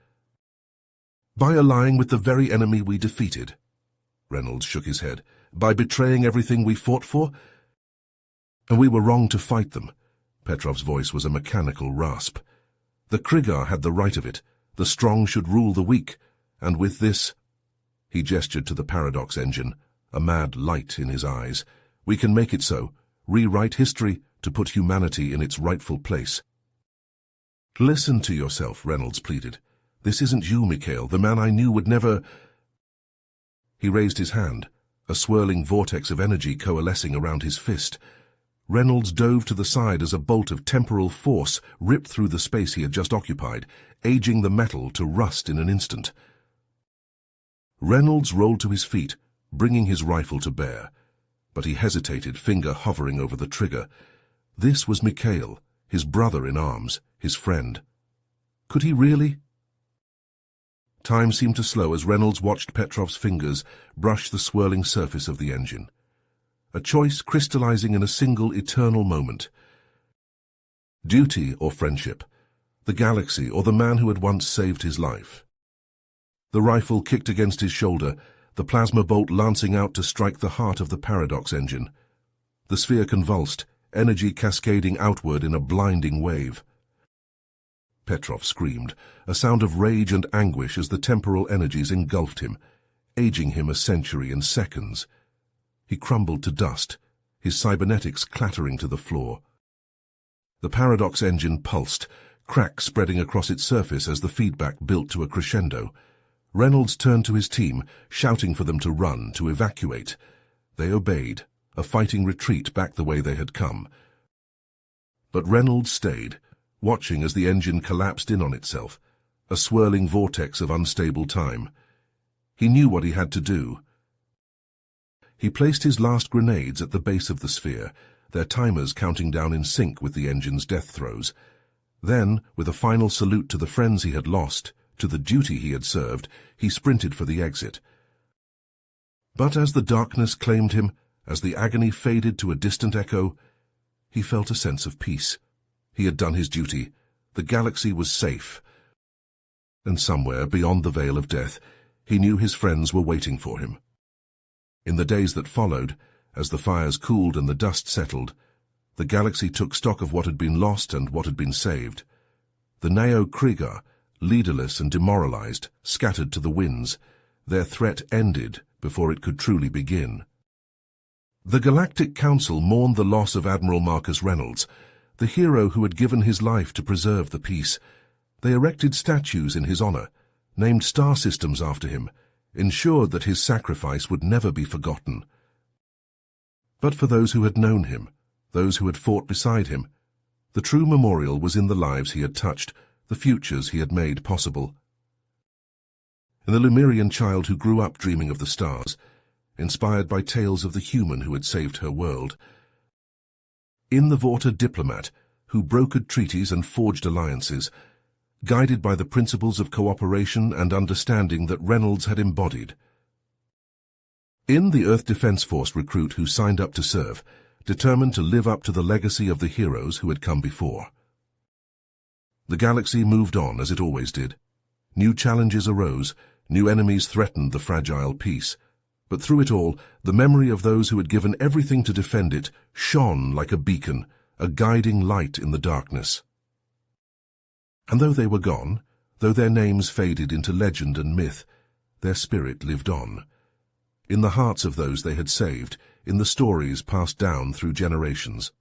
"By allying with the very enemy we defeated." Reynolds shook his head. "By betraying everything we fought for? And we were wrong to fight them." Petrov's voice was a mechanical rasp. "The Krigar had the right of it. The strong should rule the weak. And with this—" He gestured to the Paradox engine, a mad light in his eyes. "We can make it so, rewrite history to put humanity in its rightful place." "Listen to yourself," Reynolds pleaded. "This isn't you, Mikhail, the man I knew would never—" He raised his hand, a swirling vortex of energy coalescing around his fist. Reynolds dove to the side as a bolt of temporal force ripped through the space he had just occupied, aging the metal to rust in an instant. Reynolds rolled to his feet, bringing his rifle to bear. But he hesitated, finger hovering over the trigger. This was Mikhail, his brother in arms, his friend. Could he really? Time seemed to slow as Reynolds watched Petrov's fingers brush the swirling surface of the engine. A choice crystallizing in a single eternal moment. Duty or friendship, the galaxy or the man who had once saved his life. The rifle kicked against his shoulder, the plasma bolt lancing out to strike the heart of the Paradox engine. The sphere convulsed, energy cascading outward in a blinding wave. Petrov screamed, a sound of rage and anguish as the temporal energies engulfed him, aging him a century in seconds. He crumbled to dust, his cybernetics clattering to the floor. The Paradox engine pulsed, cracks spreading across its surface as the feedback built to a crescendo. Reynolds turned to his team, shouting for them to run, to evacuate. They obeyed, a fighting retreat back the way they had come. But Reynolds stayed, watching as the engine collapsed in on itself, a swirling vortex of unstable time. He knew what he had to do. He placed his last grenades at the base of the sphere, their timers counting down in sync with the engine's death throes. Then, with a final salute to the friends he had lost, to the duty he had served, he sprinted for the exit. But as the darkness claimed him, as the agony faded to a distant echo, he felt a sense of peace. He had done his duty. The galaxy was safe. And somewhere beyond the veil of death, he knew his friends were waiting for him. In the days that followed, as the fires cooled and the dust settled, the galaxy took stock of what had been lost and what had been saved. The Neo Krieger, leaderless and demoralized, scattered to the winds. Their threat ended before it could truly begin. The Galactic Council mourned the loss of Admiral Marcus Reynolds, the hero who had given his life to preserve the peace. They erected statues in his honor, named star systems after him, ensured that his sacrifice would never be forgotten. But for those who had known him, those who had fought beside him, the true memorial was in the lives he had touched, the futures he had made possible. In the Lemurian child who grew up dreaming of the stars, inspired by tales of the human who had saved her world. In the Vorta diplomat who brokered treaties and forged alliances, guided by the principles of cooperation and understanding that Reynolds had embodied. In the Earth Defense Force recruit who signed up to serve, determined to live up to the legacy of the heroes who had come before. The galaxy moved on as it always did. New challenges arose, new enemies threatened the fragile peace. But through it all, the memory of those who had given everything to defend it shone like a beacon, a guiding light in the darkness. And though they were gone, though their names faded into legend and myth, their spirit lived on. In the hearts of those they had saved, in the stories passed down through generations.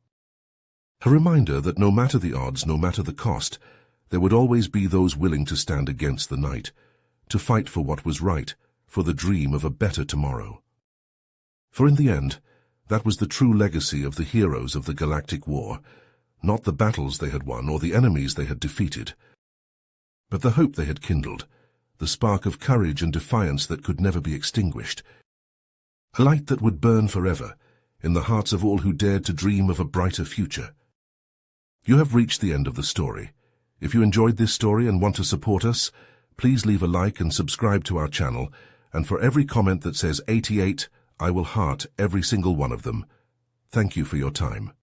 A reminder that no matter the odds, no matter the cost, there would always be those willing to stand against the night, to fight for what was right, for the dream of a better tomorrow. For in the end, that was the true legacy of the heroes of the Galactic War, not the battles they had won or the enemies they had defeated, but the hope they had kindled, the spark of courage and defiance that could never be extinguished, a light that would burn forever in the hearts of all who dared to dream of a brighter future. You have reached the end of the story. If you enjoyed this story and want to support us, please leave a like and subscribe to our channel, and for every comment that says 88, I will heart every single one of them. Thank you for your time.